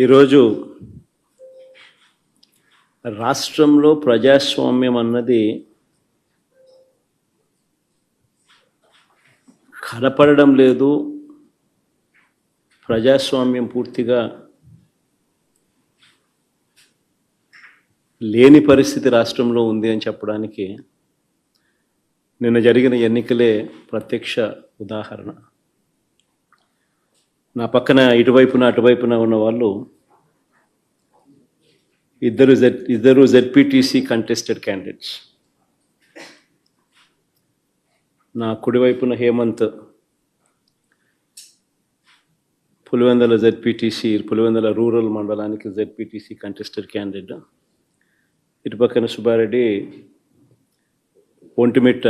ఈరోజు రాష్ట్రంలో ప్రజాస్వామ్యం అన్నది కనపడడం లేదు. ప్రజాస్వామ్యం పూర్తిగా లేని పరిస్థితి రాష్ట్రంలో ఉంది అని చెప్పడానికి నిన్న జరిగిన ఎన్నికలే ప్రత్యక్ష ఉదాహరణ. నా పక్కన ఇటువైపున అటువైపున ఉన్న వాళ్ళు ఇద్దరు జెడ్పీటీసీ కంటెస్టెడ్ క్యాండిడేట్స్. నా కుడివైపున హేమంత్ పులివెందుల జెడ్పీటీసీ, పులివెందుల రూరల్ మండలానికి జెడ్పీటీసీ కంటెస్టెడ్ క్యాండిడేట్. ఇటు పక్కన సుబ్బారెడ్డి ఒంటిమిట్ట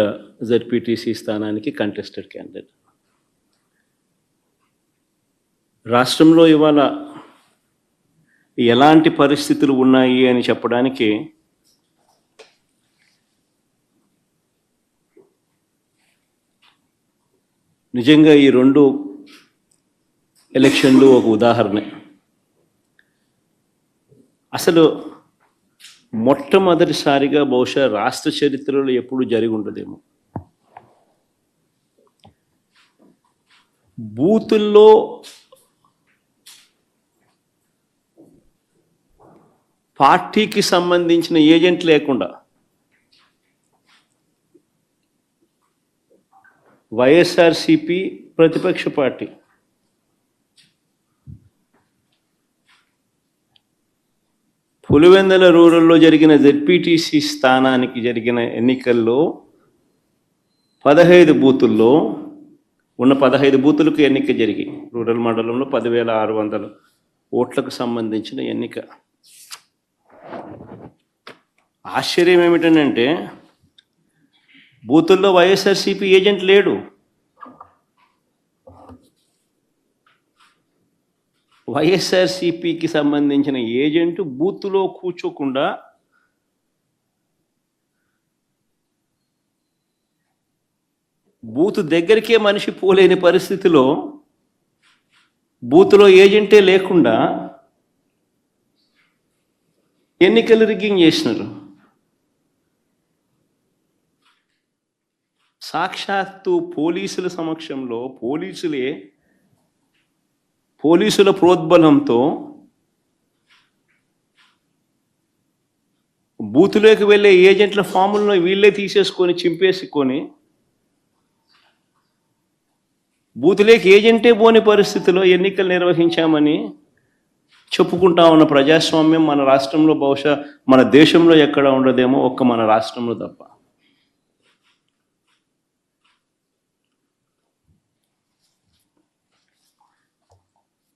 జెడ్పీటీసీ స్థానానికి కంటెస్టెడ్ క్యాండిడేట్. రాష్ట్రంలో ఇవాళ ఎలాంటి పరిస్థితులు ఉన్నాయి అని చెప్పడానికి నిజంగా ఈ రెండు ఎలక్షన్లు ఒక ఉదాహరణ. అసలు మొట్టమొదటిసారిగా బహుశా రాష్ట్ర చరిత్రలో ఎప్పుడు జరిగి ఉండదేమో బూతుల్లో పార్టీకి సంబంధించిన ఏజెంట్ లేకుండా వైఎస్ఆర్సిపి ప్రతిపక్ష పార్టీ పులివెందుల రూరల్లో జరిగిన జెడ్పీటీసీ స్థానానికి జరిగిన ఎన్నికల్లో 15 బూతుల్లో ఉన్న 15 బూతులకు ఎన్నిక జరిగి రూరల్ మండలంలో 10,600 ఓట్లకు సంబంధించిన ఎన్నిక. ఆశ్చర్యం ఏమిటంటే బూతుల్లో వైఎస్ఆర్సీపీ ఏజెంట్ లేడు. వైఎస్ఆర్సీపీకి సంబంధించిన ఏజెంట్ బూత్లో కూర్చోకుండా బూత్ దగ్గరికే మనిషి పోలేని పరిస్థితిలో బూత్లో ఏజెంటే లేకుండా ఎన్నికలు రిగ్గింగ్ చేసినారు. సాక్షాత్తు పోలీసుల సమక్షంలో పోలీసుల ప్రోద్బలంతో బూతులోకి వెళ్ళే ఏజెంట్ల ఫాములను వీళ్ళే తీసేసుకొని చింపేసుకొని బూతులోకి ఏజెంటే పోని పరిస్థితిలో ఎన్నికలు నిర్వహించామని చెప్పుకుంటా ఉన్న ప్రజాస్వామ్యం మన రాష్ట్రంలో బహుశా మన దేశంలో ఎక్కడ ఉండదేమో, ఒక్క మన రాష్ట్రంలో తప్ప.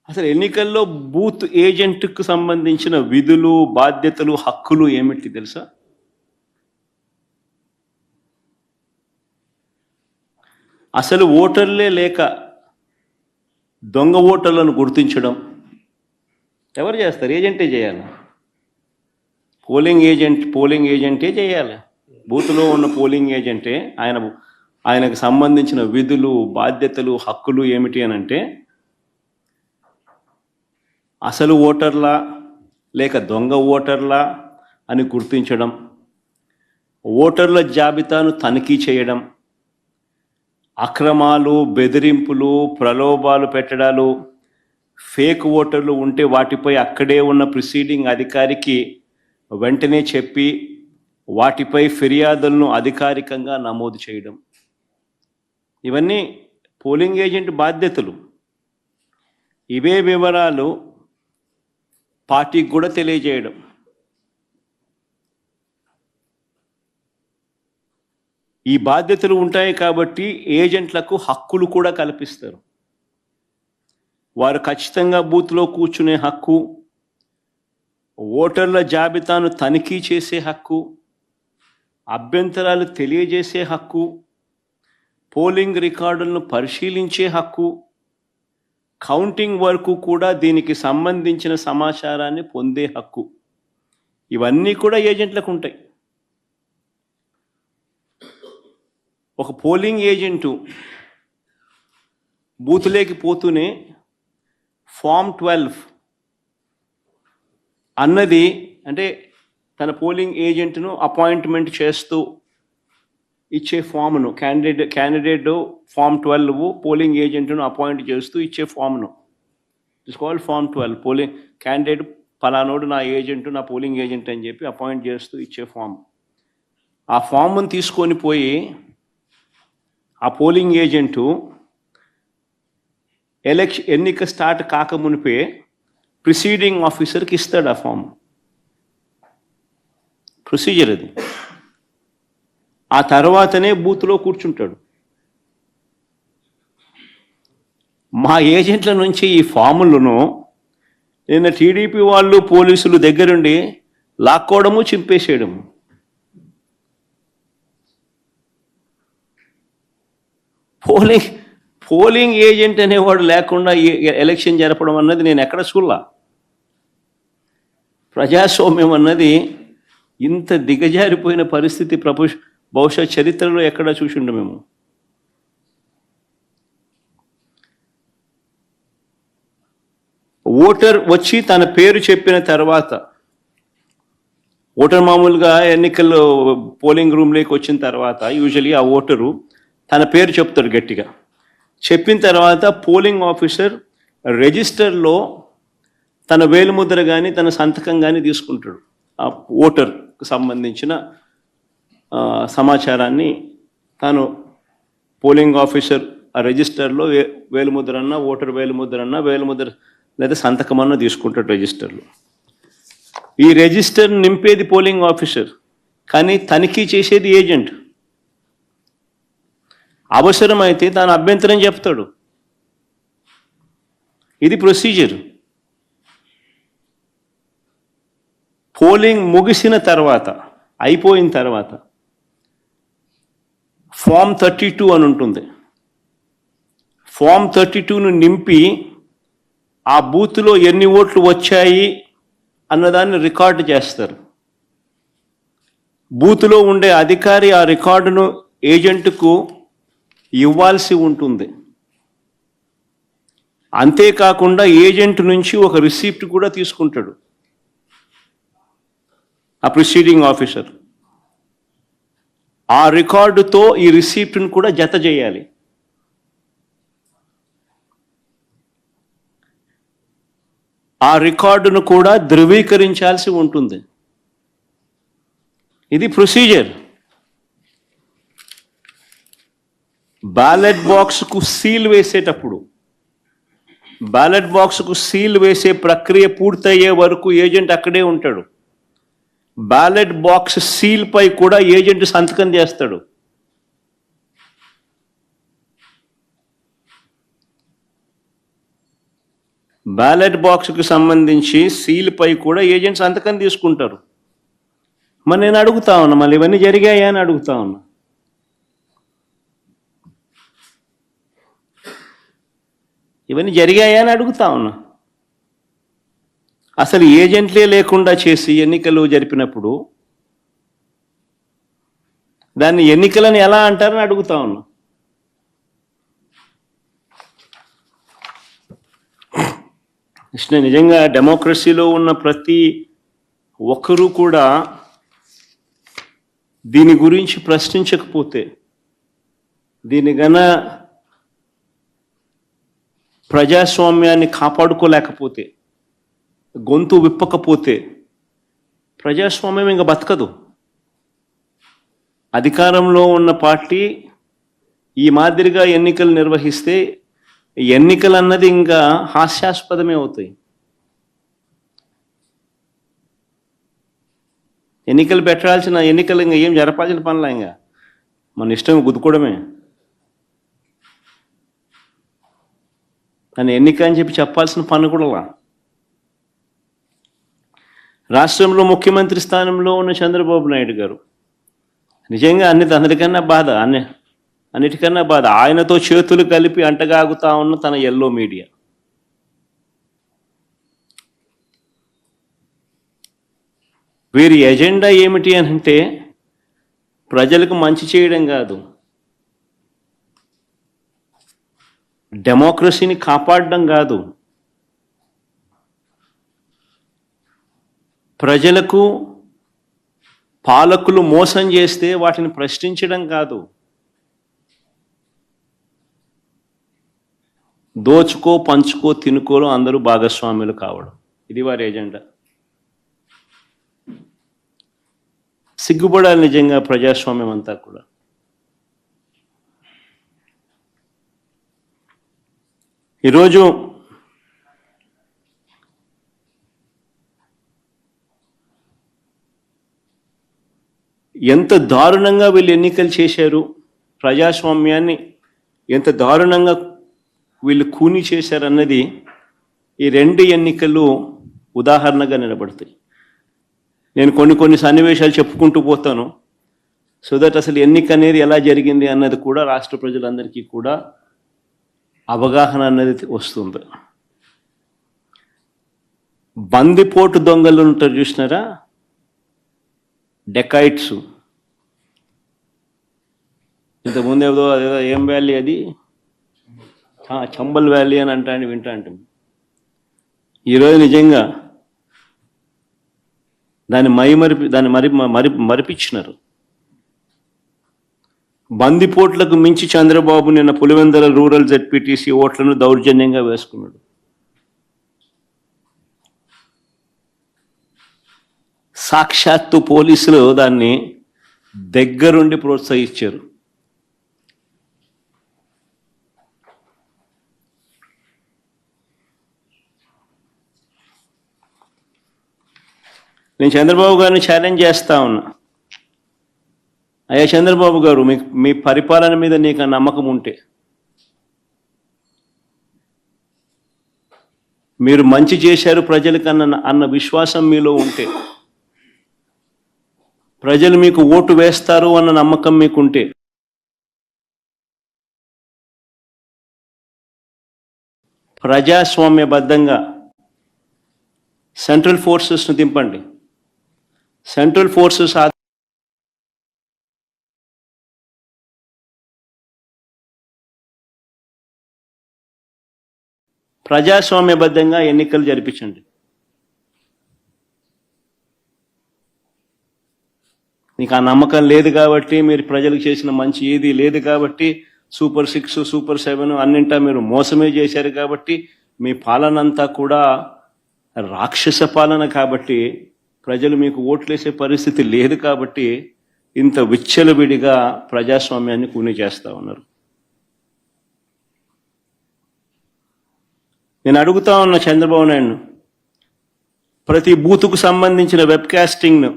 అసలు ఎన్నికల్లో బూత్ ఏజెంట్కు సంబంధించిన విధులు, బాధ్యతలు, హక్కులు ఏమిటి తెలుసా? అసలు ఓటర్లే లేక దొంగ ఓటర్లను గుర్తించడం ఎవరు చేస్తారు? ఏజెంటే చేయాలి. పోలింగ్ ఏజెంటే చేయాలి. బూత్లో ఉన్న పోలింగ్ ఏజెంటే ఆయనకు సంబంధించిన విధులు, బాధ్యతలు, హక్కులు ఏమిటి అని అంటే అసలు ఓటర్లా లేక దొంగ ఓటర్లా అని గుర్తించడం, ఓటర్ల జాబితాను తనిఖీ చేయడం, అక్రమాలు, బెదిరింపులు, ప్రలోభాలు పెట్టడాలు, ఫేక్ ఓటర్లు ఉంటే వాటిపై అక్కడే ఉన్న ప్రిసీడింగ్ అధికారికి వెంటనే చెప్పి వాటిపై ఫిర్యాదులను అధికారికంగా నమోదు చేయడం, ఇవన్నీ పోలింగ్ ఏజెంట్ బాధ్యతలు. ఇవే వివరాలు పార్టీకి కూడా తెలియజేయడం. ఈ బాధ్యతలు ఉంటాయి కాబట్టి ఏజెంట్లకు హక్కులు కూడా కల్పిస్తారు. వారు ఖచ్చితంగా బూత్లో కూర్చునే హక్కు, ఓటర్ల జాబితాను తనిఖీ చేసే హక్కు, అభ్యంతరాలు తెలియజేసే హక్కు, పోలింగ్ రికార్డులను పరిశీలించే హక్కు, కౌంటింగ్ వరకు కూడా దీనికి సంబంధించిన సమాచారాన్ని పొందే హక్కు, ఇవన్నీ కూడా ఏజెంట్లకు ఉంటాయి. ఒక పోలింగ్ ఏజెంటు బూత్లోకి పోతూనే ఫామ్ 12 అన్నది అంటే తన పోలింగ్ ఏజెంట్ను అపాయింట్మెంట్ చేస్తూ ఇచ్చే ఫామ్ను క్యాండిడేట్ ఫామ్ 12 పోలింగ్ ఏజెంట్ను అపాయింట్ చేస్తూ ఇచ్చే ఫామ్ను it's called form 12. Polling candidate పలానోడు నా ఏజెంట్, నా పోలింగ్ ఏజెంట్ అని చెప్పి అపాయింట్ చేస్తూ ఇచ్చే ఫామ్. ఆ ఫామ్ను తీసుకొని పోయి ఆ పోలింగ్ ఏజెంటు ఎన్నిక స్టార్ట్ కాకమునిపే ప్రిసీడింగ్ ఆఫీసర్కి ఇస్తాడు ఆ ఫామ్. ప్రొసీజర్ అది. ఆ తర్వాతనే బూత్లో కూర్చుంటాడు. మా ఏజెంట్ల నుంచి ఈ ఫాములను నిన్న టీడీపీ వాళ్ళు పోలీసులు దగ్గరుండి లాక్కోవడము, చింపేసేయడము. పోలింగ్ ఏజెంట్ అనేవాడు లేకుండా ఎలక్షన్ జరపడం అన్నది నేను ఎక్కడ చూడలా. ప్రజాస్వామ్యం అన్నది ఇంత దిగజారిపోయిన పరిస్థితి బహుశా చరిత్రలో ఎక్కడా చూసిండు మేము. ఓటర్ వచ్చి తన పేరు చెప్పిన తర్వాత, ఓటర్ మామూలుగా ఎన్నికల్లో పోలింగ్ రూమ్లోకి వచ్చిన తర్వాత యూజువలీ ఆ ఓటరు తన పేరు చెప్తాడు గట్టిగా. చెప్పిన తర్వాత పోలింగ్ ఆఫీసర్ రిజిస్టర్లో తన వేలుముద్ర కానీ తన సంతకం కానీ తీసుకుంటాడు. ఆ ఓటర్కు సంబంధించిన సమాచారాన్ని తాను పోలింగ్ ఆఫీసర్ ఆ రిజిస్టర్లో వేలుముద్ర ఓటర్ వేలుముద్ర లేదా సంతకం అన్న తీసుకుంటాడు రిజిస్టర్లో. ఈ రిజిస్టర్ నింపేది పోలింగ్ ఆఫీసర్, కానీ తనిఖీ చేసేది ఏజెంట్. అవసరమైతే తాను అభ్యంతరం చెప్తాడు. ఇది ప్రొసీజర్. పోలింగ్ ముగిసిన తర్వాత, అయిపోయిన తర్వాత ఫామ్ 32 అని ఉంటుంది. ఫామ్ 32ను నింపి ఆ బూత్లో ఎన్ని ఓట్లు వచ్చాయి అన్నదాన్ని రికార్డు చేస్తారు. బూత్లో ఉండే అధికారి ఆ రికార్డును ఏజెంట్కు ఇవ్వాల్సి ఉంటుంది. అంతేకాకుండా ఏజెంట్ నుంచి ఒక రిసిప్ట్ కూడా తీసుకుంటాడు ఆ ప్రిసీడింగ్ ఆఫీసర్. ఆ రికార్డుతో ఈ రిసిప్ట్ను కూడా జత చేయాలి. ఆ రికార్డును కూడా ధృవీకరించాల్సి ఉంటుంది. ఇది ప్రొసీజర్. బ్యాలెట్ బాక్స్కు సీల్ వేసేటప్పుడు, బ్యాలెట్ బాక్స్కు సీల్ వేసే ప్రక్రియ పూర్తయ్యే వరకు ఏజెంట్ అక్కడే ఉంటాడు. బ్యాలెట్ బాక్స్ సీల్ పై కూడా ఏజెంట్ సంతకం చేస్తాడు. బ్యాలెట్ బాక్స్కు సంబంధించి సీల్ పై కూడా ఏజెంట్ సంతకం తీసుకుంటారు. మరి నేను అడుగుతా ఉన్నా, మళ్ళీ ఇవన్నీ జరిగాయా అని అడుగుతా ఉన్నా. ఇవన్నీ జరిగాయా అని అడుగుతా ఉన్నా. అసలు ఏజెంట్లే లేకుండా చేసి ఎన్నికలు జరిపినప్పుడు దాన్ని ఎన్నికలని ఎలా అంటారని అడుగుతా ఉన్నా. నిజంగా డెమోక్రసీలో ఉన్న ప్రతి ఒక్కరూ కూడా దీని గురించి ప్రశ్నించకపోతే, దీని ప్రజాస్వామ్యాన్ని కాపాడుకోలేకపోతే, గొంతు విప్పకపోతే ప్రజాస్వామ్యం ఇంకా బతకదు. అధికారంలో ఉన్న పార్టీ ఈ మాదిరిగా ఎన్నికలు నిర్వహిస్తే ఎన్నికలు అన్నది ఇంకా హాస్యాస్పదమే అవుతాయి. ఎన్నికలు పెట్టాల్సిన ఎన్నికలు ఇంకా ఏం జరపాల్సిన పనులా, ఇంకా మన ఇష్టం గుద్దుకోవడమే. కానీ ఎన్నిక అని చెప్పాల్సిన పని కూడా. రాష్ట్రంలో ముఖ్యమంత్రి స్థానంలో ఉన్న చంద్రబాబు నాయుడు గారు నిజంగా అన్నిటికన్నా బాధ ఆయనతో చేతులు కలిపి అంటగాగుతా ఉన్న తన ఎల్లో మీడియా. వీరి ఎజెండా ఏమిటి అని అంటే ప్రజలకు మంచి చేయడం కాదు, డెమోక్రసీని కాపాడడం కాదు, ప్రజలకు పాలకులు మోసం చేస్తే వాటిని ప్రశ్నించడం కాదు, దోచుకో పంచుకో తినుకోలో అందరూ భాగస్వాములు కావడం, ఇది వారి ఎజెండా. సిగ్గుపడాలి నిజంగా ప్రజాస్వామ్యం అంతా కూడా. ఈరోజు ఎంత దారుణంగా వీళ్ళు ఎన్నికలు చేశారు, ప్రజాస్వామ్యాన్ని ఎంత దారుణంగా వీళ్ళు కూని చేశారన్నది ఈ రెండు ఎన్నికలు ఉదాహరణగా నిలబడతాయి. నేను కొన్ని సన్నివేశాలు చెప్పుకుంటూ పోతాను, సో దట్ అసలు ఎన్నిక అనేది ఎలా జరిగింది అన్నది కూడా రాష్ట్ర ప్రజలందరికీ కూడా అవగాహన అన్నది వస్తుంది. బందిపోటు దొంగలు ఉంటారు చూసినారా, డెకాయిట్స్. ఇంతకుముందు ఏదో ఏం వ్యాలీ అది, చంబల్ వ్యాలీ అని వింటా అంటే ఈరోజు నిజంగా దాన్ని మరిపించినారు. బందిపోట్లకు మించి చంద్రబాబు నిన్న పులివెందుల రూరల్ జెడ్పీటీసీ ఓట్లను దౌర్జన్యంగా వేసుకున్నాడు. సాక్షాత్తు పోలీసులు దాన్ని దగ్గరుండి ప్రోత్సహించారు. నేను చంద్రబాబు గారిని ఛాలెంజ్ చేస్తా ఉన్నా, అయ్యా చంద్రబాబు గారు, మీ పరిపాలన మీద నీకు నమ్మకం ఉంటే, మీరు మంచి చేశారు ప్రజలకు అన్న విశ్వాసం మీలో ఉంటే, ప్రజలు మీకు ఓటు వేస్తారు అన్న నమ్మకం మీకుంటే, ప్రజాస్వామ్యబద్ధంగా సెంట్రల్ ఫోర్సెస్ను దింపండి. సెంట్రల్ ఫోర్సెస్ ప్రజాస్వామ్యబద్ధంగా ఎన్నికలు జరిపించండి. నీకు ఆ నమ్మకం లేదు కాబట్టి, మీరు ప్రజలకు చేసిన మంచి ఏది లేదు కాబట్టి, సూపర్ 6 సూపర్ 7 అన్నింటా మీరు మోసమే చేశారు కాబట్టి, మీ పాలన అంతా కూడా రాక్షస పాలన కాబట్టి, ప్రజలు మీకు ఓట్లేసే పరిస్థితి లేదు కాబట్టి ఇంత విచ్చలవిడిగా ప్రజాస్వామ్యాన్ని కూని చేస్తూ ఉన్నారు. నేను అడుగుతా ఉన్న చంద్రబాబు నాయుడు, ప్రతి బూతుకు సంబంధించిన వెబ్ కాస్టింగ్ను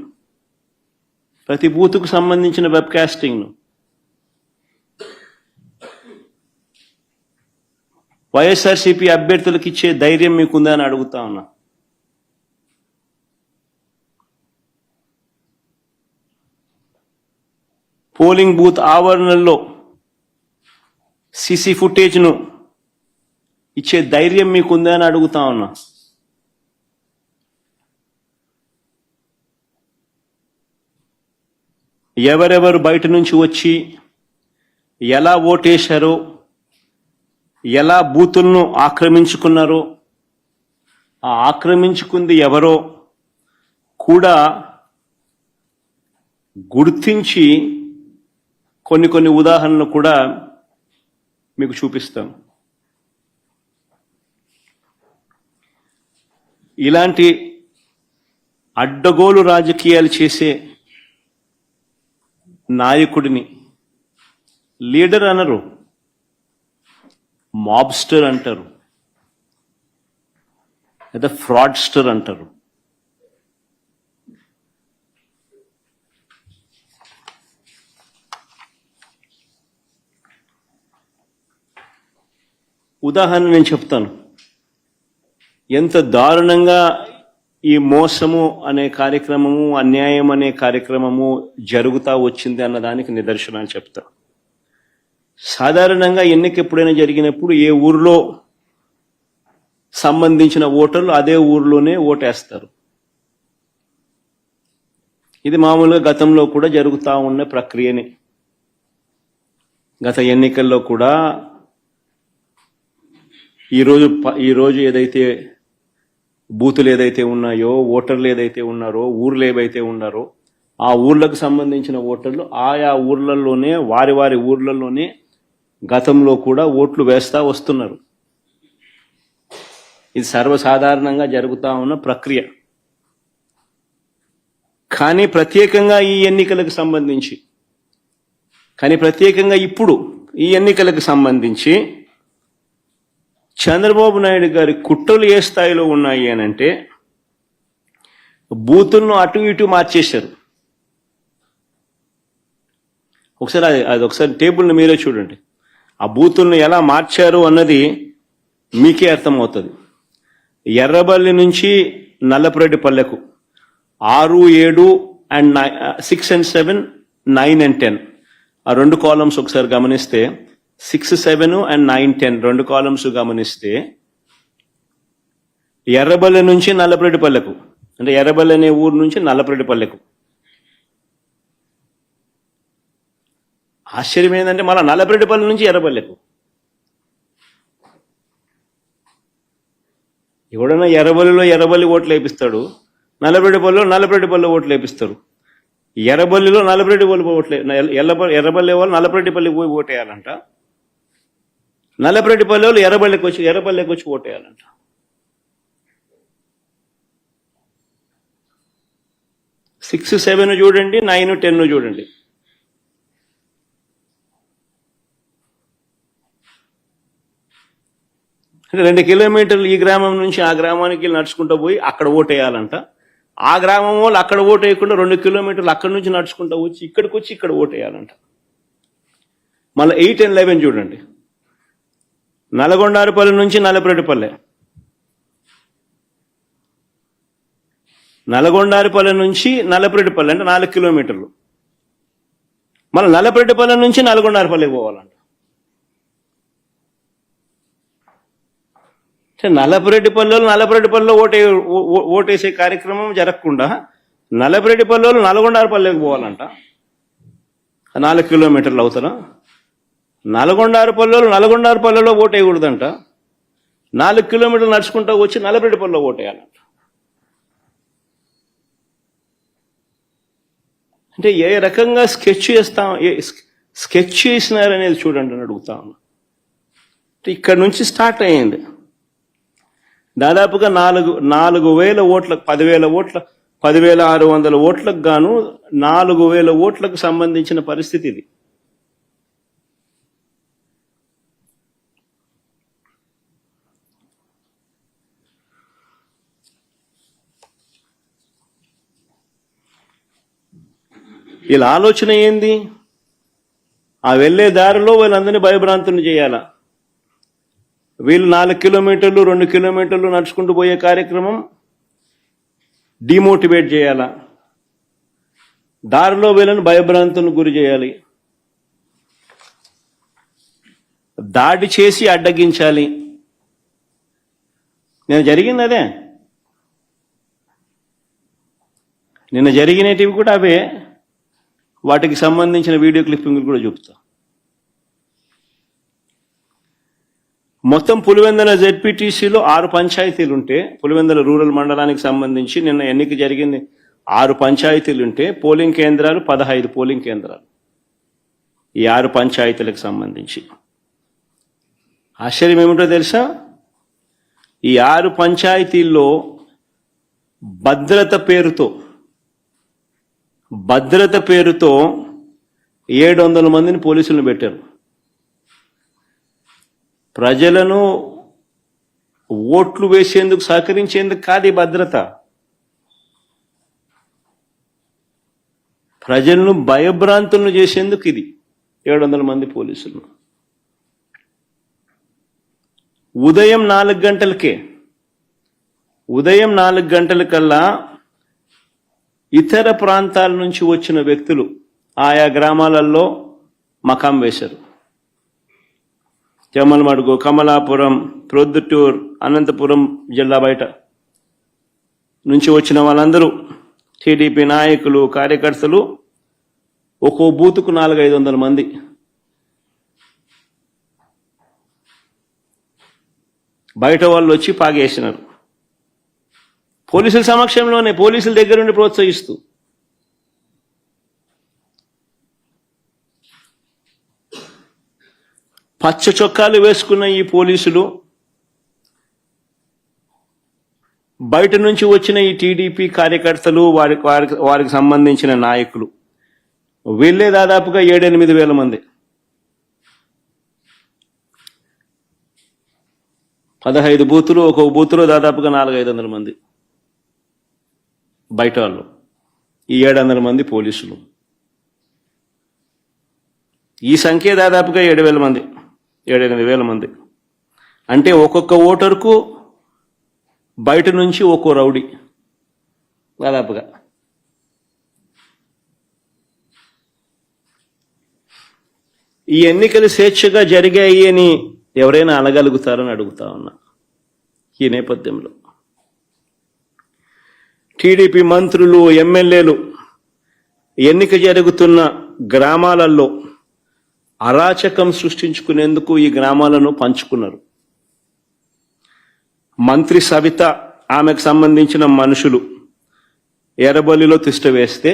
వైఎస్ఆర్సీపీ అభ్యర్థులకు ఇచ్చే ధైర్యం మీకుందా అని అడుగుతా ఉన్నా. పోలింగ్ బూత్ ఆవరణల్లో సీసీ ఫుటేజ్ను ఇచ్చే ధైర్యం మీకుందా అని అడుగుతా ఉన్నా. ఎవరెవరు బయట నుంచి వచ్చి ఎలా ఓటేశారో, ఎలా బూతులను ఆక్రమించుకున్నారో, ఆ ఆక్రమించుకుంది ఎవరో కూడా గుర్తించి కొన్ని ఉదాహరణలు కూడా మీకు చూపిస్తాం. ఇలాంటి అడ్డగోలు రాజకీయాలు చేసే నాయకుడిని లీడర్ అనరు, మాబ్స్టర్ అంటారు, లేదా ఫ్రాడ్స్టర్ అంటారు. ఉదాహరణ నేను చెప్తాను, ఎంత దారుణంగా ఈ మోసము అనే కార్యక్రమము, అన్యాయం అనే కార్యక్రమము జరుగుతూ వచ్చింది అన్నదానికి నిదర్శనాలు చెప్తా. సాధారణంగా ఎన్నిక ఎప్పుడైనా జరిగినప్పుడు ఏ ఊరిలో సంబంధించిన ఓటర్లు అదే ఊరిలోనే ఓటేస్తారు. ఇది మామూలుగా గతంలో కూడా జరుగుతూ ఉన్న ప్రక్రియనే. గత ఎన్నికల్లో కూడా ఈరోజు ఏదైతే బూతులు ఏదైతే ఉన్నాయో, ఓటర్లు ఏదైతే ఉన్నారో, ఊర్లు ఏవైతే ఉన్నారో, ఆ ఊర్లకు సంబంధించిన ఓటర్లు ఆయా ఊర్లలోనే వారి వారి ఊర్లలోనే గతంలో కూడా ఓట్లు వేస్తా వస్తున్నారు. ఇది సర్వసాధారణంగా జరుగుతూ ఉన్న ప్రక్రియ. కానీ ప్రత్యేకంగా ఈ ఎన్నికలకు సంబంధించి ఇప్పుడు ఈ ఎన్నికలకు సంబంధించి చంద్రబాబు నాయుడు గారి కుట్రలు ఏ స్థాయిలో ఉన్నాయి అని అంటే, బూతులను అటు ఇటు మార్చేశారు. ఒకసారి టేబుల్ని మీరే చూడండి. ఆ బూతులను ఎలా మార్చారు అన్నది మీకే అర్థమవుతుంది. ఎర్రబల్లి నుంచి నల్లపురెడ్డిపల్లెకు 6, 7 and 6 and 7, 9 and 10 ఆ రెండు కాలమ్స్ ఒకసారి గమనిస్తే 6, 7 and 9, 10 రెండు కాలమ్స్ గమనిస్తే ఎర్రబల్లి నుంచి నల్లపురెడ్డిపల్లెకు, అంటే ఎర్రబల్లి అనే ఊరు నుంచి నల్లపురెడ్డిపల్లెకు. ఆశ్చర్యం ఏంటంటే మళ్ళీ నల్లపురెడ్డిపల్లి నుంచి ఎర్రబల్లెకు. ఎవడన్నా ఎర్రబల్లి ఓట్లు వేపిస్తాడు, నల్లపురెడ్డిపల్లిలో ఓట్లు వేపిస్తారు. ఎర్రబల్లిలో నల్లపురెడ్డిపల్లి ఓట్లే, ఎర్రబల్లి వాళ్ళు నల్లపురెడ్డిపల్లి పోయి ఓటేయాలంట. నల్లపురెడ్డిపల్లి వాళ్ళు ఎర్రబల్లికి వచ్చి ఓటేయాలంట. సిక్స్ 7 చూడండి, 9, 10 చూడండి. అంటే 2 కిలోమీటర్లు ఈ గ్రామం నుంచి ఆ గ్రామానికి నడుచుకుంటూ పోయి అక్కడ ఓటేయాలంట. ఆ గ్రామం వాళ్ళు అక్కడ ఓటు వేయకుండా 2 కిలోమీటర్లు అక్కడి నుంచి నడుచుకుంటూ వచ్చి ఇక్కడ ఓటేయాలంట. మళ్ళీ 8 and 11 చూడండి. నల్గొండారుపల్లి నుంచి నల్లపురెడ్డిపల్లె, నల్గొండారుపల్లి నుంచి నల్లపురెడ్డిపల్లె అంటే 4 కిలోమీటర్లు. మళ్ళీ నల్లపురెడ్డిపల్లె నుంచి నల్గొండారుపల్లికి పోవాలంట. నల్లపురెడ్డిపల్లిలో ఓటేసే కార్యక్రమం జరగకుండా నల్లపురెడ్డిపల్లిలో నల్గొండారుపల్లికి పోవాలంట. 4 కిలోమీటర్లు అవుతారా? నల్గొండారుపల్లిలో ఓటేయకూడదంట. 4 కిలోమీటర్లు నడుచుకుంటూ వచ్చి నల్లపురెడ్డిపల్లిలో ఓటేయాలంట. అంటే ఏ రకంగా స్కెచ్ చేసినారనేది చూడండి అని అడుగుతా ఉన్నా. ఇక్కడ నుంచి స్టార్ట్ అయ్యింది. దాదాపుగా 4,000 ఓట్లకు 10,600 ఓట్లకు గాను 4,000 ఓట్లకు సంబంధించిన పరిస్థితి ఇది. వీళ్ళ ఆలోచన ఏంది? ఆ వెళ్లే దారిలో వీళ్ళందరినీ భయభ్రాంతులు చేయాలా. వీళ్ళు 4 కిలోమీటర్లు 2 కిలోమీటర్లు నడుచుకుంటూ పోయే కార్యక్రమం డిమోటివేట్ చేయాలా. దారిలో వీళ్ళని భయభ్రాంతులకు గురి చేయాలి, దాడి చేసి అడ్డగించాలి. నిన్న జరిగింది అదే. నిన్న జరిగినటివి కూడా అవే. వాటికి సంబంధించిన వీడియో క్లిప్పింగ్లు కూడా చూపుతా. మొత్తం పులివెందుల జెడ్పీటీసీలో 6 పంచాయతీలు ఉంటే, పులివెందుల రూరల్ మండలానికి సంబంధించి నిన్న ఎన్నిక జరిగింది. 6 పంచాయతీలు ఉంటే పోలింగ్ కేంద్రాలు 15 పోలింగ్ కేంద్రాలు. ఈ 6 పంచాయతీలకు సంబంధించి ఆశ్చర్యం ఏమిటో తెలుసా? ఈ 6 పంచాయతీల్లో భద్రత పేరుతో 700 మందిని పోలీసులను పెట్టారు. ప్రజలను ఓట్లు వేసేందుకు సహకరించేందుకు కాదు ఈ భద్రత. ప్రజలను భయభ్రాంతులను చేసేందుకు ఇది 700 మంది పోలీసులు. ఉదయం 4 గంటలకల్లా ఇతర ప్రాంతాల నుంచి వచ్చిన వ్యక్తులు ఆయా గ్రామాలలో మకాం వేశారు. జమ్మలమడుగు, కమలాపురం, ప్రొద్దుటూర్, అనంతపురం జిల్లా బయట నుంచి వచ్చిన వాళ్ళందరూ టీడీపీ నాయకులు, కార్యకర్తలు ఒక్కో బూతుకు 400-500 మంది. బయట వాళ్ళు వచ్చి పాగేసినారు. పోలీసుల సమక్షంలోనే, పోలీసుల దగ్గరుండి ప్రోత్సహిస్తూ. పచ్చ చొక్కాలు వేసుకున్న ఈ పోలీసులు బయట నుంచి వచ్చిన ఈ టీడీపీ కార్యకర్తలు, వారికి సంబంధించిన నాయకులు వీళ్ళే దాదాపుగా 7-8 వేల మంది. 15 బూతులు, ఒక్కొక్క బూతులో దాదాపుగా 400-500 మంది బయట వాళ్ళు, ఈ 700 మంది పోలీసులు. ఈ సంఖ్య దాదాపుగా 7,000 మంది, 7-8 వేల మంది. అంటే ఒక్కొక్క ఓటరుకు బయట నుంచి ఒక్కో రౌడీ దాదాపుగా. ఈ ఎన్నికలు స్వేచ్ఛగా జరిగాయి అని ఎవరైనా అనగలుగుతారని అడుగుతా ఉన్నా. ఈ నేపథ్యంలో టీడీపీ మంత్రులు, ఎమ్మెల్యేలు ఎన్నిక జరుగుతున్న గ్రామాలలో అరాచకం సృష్టించుకునేందుకు ఈ గ్రామాలను పంచుకున్నారు. మంత్రి సవిత, ఆమెకు సంబంధించిన మనుషులు ఎర్రబల్లిలో తిష్ట వేస్తే,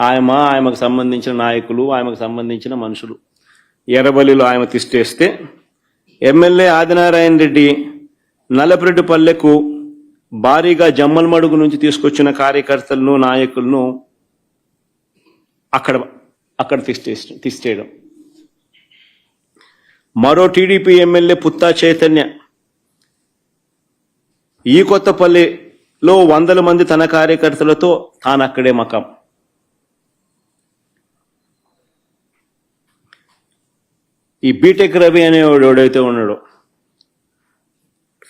ఆమెకు సంబంధించిన నాయకులు, ఆమెకు సంబంధించిన మనుషులు ఎర్రబల్లిలో ఆమె తిష్టేస్తే, ఎమ్మెల్యే ఆదినారాయణ రెడ్డి నల్లపురెడ్డిపల్లెకు భారీగా జమ్మలమడుగు నుంచి తీసుకొచ్చిన కార్యకర్తలను, నాయకులను అక్కడ తిష్టేయడం. మరో టీడీపీ ఎమ్మెల్యే పుత్తా చైతన్య ఈ కొత్తపల్లిలో 100 మంది తన కార్యకర్తలతో తానక్కడే మకాం. ఈ బీటెక్ రవి అనేవాడు ఎవడైతే ఉన్నాడో,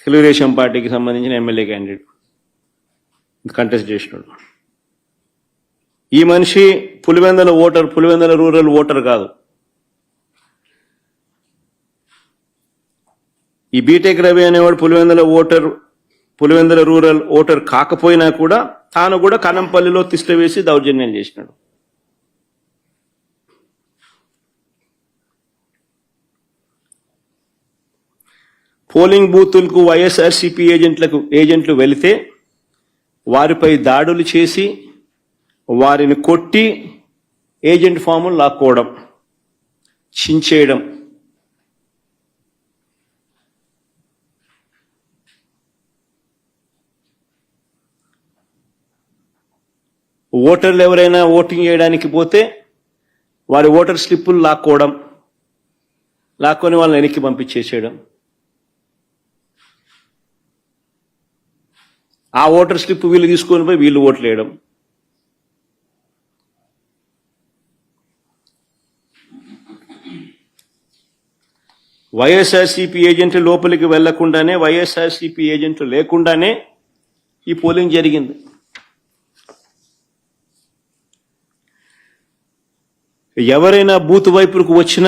తెలుగుదేశం పార్టీకి సంబంధించిన ఎమ్మెల్యే క్యాండిడేట్, కంటెస్ట్ చేసినాడు. ఈ మనిషి పులివెందుల రూరల్ ఓటర్ కాదు. ఈ బీటెక్ రవి అనేవాడు పులివెందుల రూరల్ ఓటర్ కాకపోయినా కూడా తాను కూడా కనంపల్లిలో తిష్ట వేసి దౌర్జన్యం చేసినాడు. పోలింగ్ బూతులకు వైఎస్ఆర్సీపీ ఏజెంట్లు వెళితే వారిపై దాడులు చేసి వారిని కొట్టి ఏజెంట్ ఫాములు లాక్కోవడం, చించేయడం. ఓటర్లు ఎవరైనా ఓటింగ్ చేయడానికి పోతే వారి ఓటర్ స్లిప్పులు లాక్కొని వాళ్ళని వెనక్కి పంపించేసేయడం. ఆ ఓటర్ స్లిప్ వీళ్ళు తీసుకొని పోయి వీళ్ళు ఓట్లు వేయడం. వైఎస్ఆర్సీపీ ఏజెంట్లు లోపలికి వెళ్లకుండానే, వైఎస్ఆర్సీపీ ఏజెంట్లు లేకుండానే ఈ పోలింగ్ జరిగింది. ఎవరైనా బూత్ వైపుకు వచ్చిన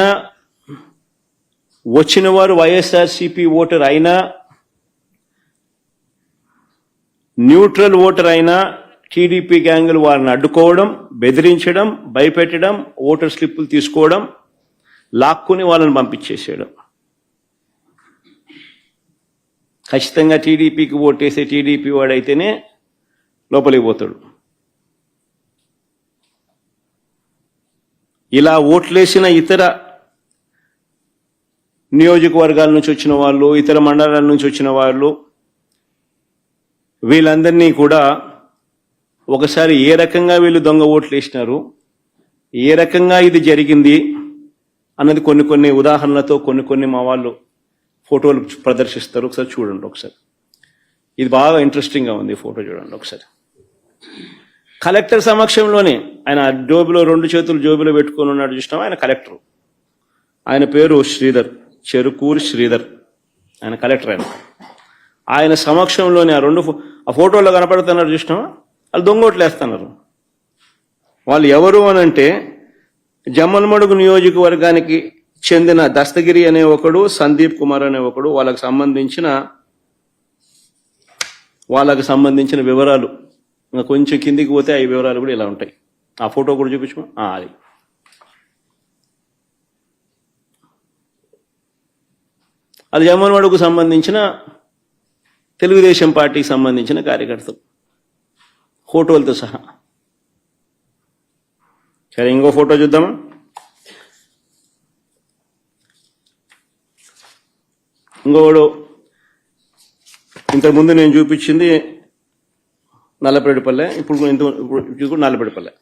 వారు వైఎస్ఆర్సీపీ ఓటర్ అయినా, న్యూట్రల్ ఓటర్ అయినా టీడీపీ గ్యాంగులు వారిని అడ్డుకోవడం, బెదిరించడం, భయపెట్టడం, ఓటర్ స్లిప్పులు తీసుకోవడం, లాక్కుని వాళ్ళని పంపించేసేయడం. ఖచ్చితంగా టీడీపీకి ఓటేసే టీడీపీ వాడైతేనే లోపలికి పోతాడు. ఇలా ఓట్లేసిన ఇతర నియోజకవర్గాల నుంచి వచ్చిన వాళ్ళు, ఇతర మండలాల నుంచి వచ్చిన వాళ్ళు, వీళ్ళందరినీ కూడా ఒకసారి ఏ రకంగా వీళ్ళు దొంగ ఓట్లు వేసినారు, ఏ రకంగా ఇది జరిగింది అన్నది కొన్ని ఉదాహరణలతో కొన్ని మా వాళ్ళు ఫోటోలు ప్రదర్శిస్తారు. ఒకసారి చూడండి. ఒకసారి ఇది బాగా ఇంట్రెస్టింగ్గా ఉంది. ఫోటో చూడండి ఒకసారి. కలెక్టర్ సమక్షంలోనే ఆయన జోబులో 2 చేతులు జోబులో పెట్టుకొని ఉన్నాడు చూసినాం. ఆయన కలెక్టర్, ఆయన పేరు శ్రీధర్, చెరుకూరి శ్రీధర్. ఆయన కలెక్టర్. ఆయన సమక్షంలోనే ఆ ఫోటోలో కనపడుతున్నారు చూసినామా, వాళ్ళు దొంగోట్లు వేస్తున్నారు. వాళ్ళు ఎవరు అనంటే జమ్మలమడుగు నియోజకవర్గానికి చెందిన దస్తగిరి అనే ఒకడు, సందీప్ కుమార్ అనే ఒకడు. వాళ్ళకు సంబంధించిన వివరాలు ఇంకా కొంచెం కిందికి పోతే ఆ వివరాలు కూడా ఇలా ఉంటాయి. ఆ ఫోటో కూడా చూపించమా. అది అది జమ్మలమడుగుకు సంబంధించిన తెలుగుదేశం పార్టీకి సంబంధించిన కార్యకర్తలు ఫోటోలతో సహా. సరే, ఇంకో ఫోటో చూద్దామా? ఇంకోడు ఇంతకుముందు నేను చూపించింది నల్లపరెడ్డిపల్లె, ఇప్పుడు నల్లపరెడ్డిపల్లె.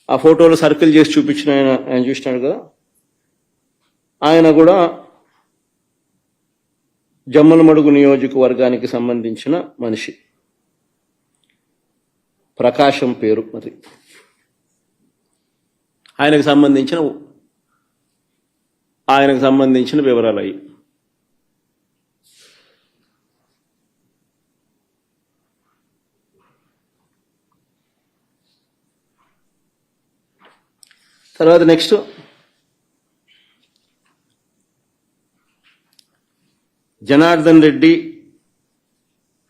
ఆ ఫోటోలో సర్కిల్ చేసి చూపించిన ఆయన చూసినాడు కదా, ఆయన కూడా జమ్మలమడుగు నియోజకవర్గానికి సంబంధించిన మనిషి. ప్రకాశం పేరు మరి. ఆయనకు సంబంధించిన వివరాలు అయ్యి. తర్వాత నెక్స్ట్ జనార్దన్ రెడ్డి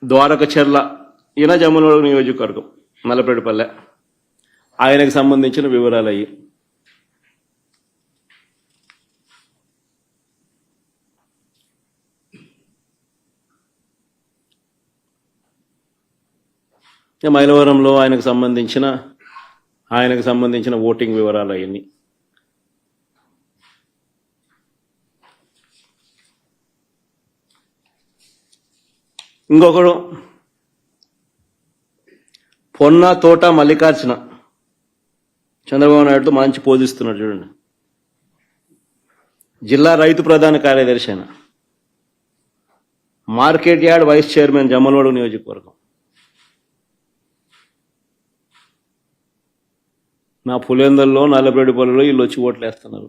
ద్వారకచర్ల, ఈయన జమ్మలమడుగు నియోజకవర్గం నల్లపరెడ్డిపల్లె. ఆయనకు సంబంధించిన వివరాలు అయ్యి. మైలవరంలో ఆయనకు సంబంధించిన ఓటింగ్ వివరాలు అవన్నీ. ఇంకొకడు పొన్న తోట మల్లికార్జున, చంద్రబాబు నాయుడుతో మంచి పోజిస్తున్నాడు చూడండి. జిల్లా రైతు ప్రధాన కార్యదర్శి అయిన, market yard vice chairman Jammalamadugu నియోజకవర్గం. నా పులివెందుల్లో నల్లపరెడ్డిపల్లిలో వీళ్ళు వచ్చి ఓట్లేస్తున్నారు.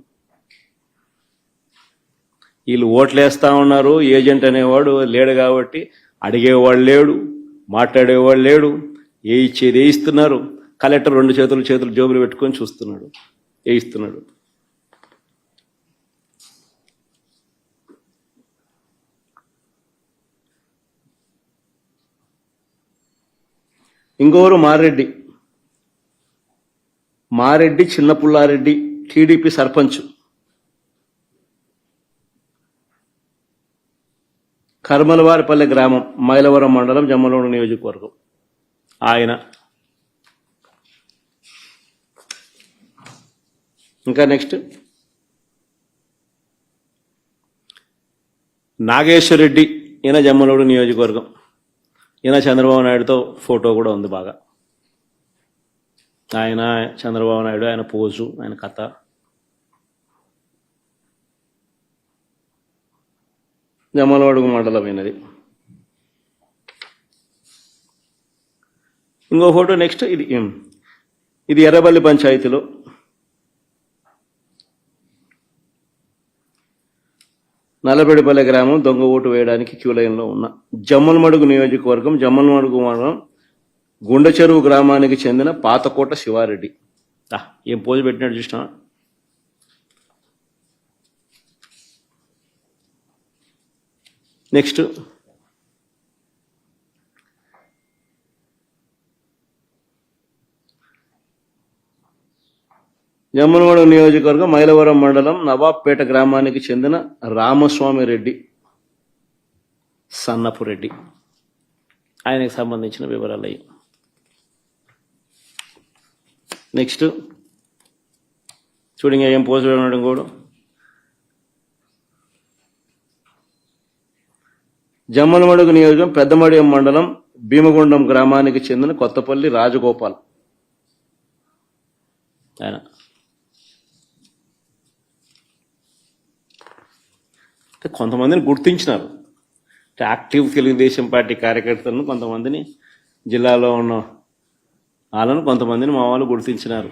వీళ్ళు ఓట్లేస్తా ఉన్నారు. ఏజెంట్ అనేవాడు లేడు కాబట్టి అడిగేవాడు లేడు, మాట్లాడేవాడు లేడు. ఏ ఇచ్చేది వేయిస్తున్నారు. కలెక్టర్ 2 చేతులు జోబులు పెట్టుకొని చూస్తున్నాడు, వేయిస్తున్నాడు. ఇంకొకరు మారెడ్డి చిన్నపుల్లారెడ్డి, టీడీపీ సర్పంచ్, కర్మలవారిపల్లె గ్రామం, మైలవరం మండలం, జమ్మలమడుగు నియోజకవర్గం. ఆయన ఇంకా నెక్స్ట్ నాగేశ్వర్ రెడ్డి, ఈయన జమ్మలమడుగు నియోజకవర్గం. ఈయన చంద్రబాబు నాయుడుతో ఫోటో కూడా ఉంది బాగా. ఆయన చంద్రబాబు నాయుడు, ఆయన పోజు, ఆయన కథ. జమ్మలమడుగు మండలం అయినది. ఇంకో ఫోటో నెక్స్ట్. ఇది ఎర్రబల్లి పంచాయతీలో నల్లపరెడ్డిపల్లె గ్రామం దొంగ ఓటు వేయడానికి క్యూ లైన్లో ఉన్న జమ్మలమడుగు నియోజకవర్గం, జమ్మలమడుగు మండలం గుండెచెరువు గ్రామానికి చెందిన పాతకోట శివారెడ్డి. ఏం పోజు పెట్టినట్టు చూసినా. నెక్స్ట్ జమ్మలమడుగు నియోజకవర్గం మైలవరం మండలం నవాబ్పేట గ్రామానికి చెందిన రామస్వామి రెడ్డి, సన్నపు రెడ్డి. ఆయనకు సంబంధించిన వివరాలు అయ్యి. నెక్స్ట్ చూడండి, ఏం పోస్ట్ ఉండడం కూడా. జమ్మలమడుగు నియోజకవర్గం పెద్దమడియం మండలం భీమగుండం గ్రామానికి చెందిన కొత్తపల్లి రాజగోపాల్. ఆయన కొంతమందిని గుర్తించినారు. యాక్టివ్ తెలుగుదేశం పార్టీ కార్యకర్తలను, కొంతమందిని జిల్లాలో ఉన్న వాళ్ళను, కొంతమందిని మా వాళ్ళు గుర్తించినారు.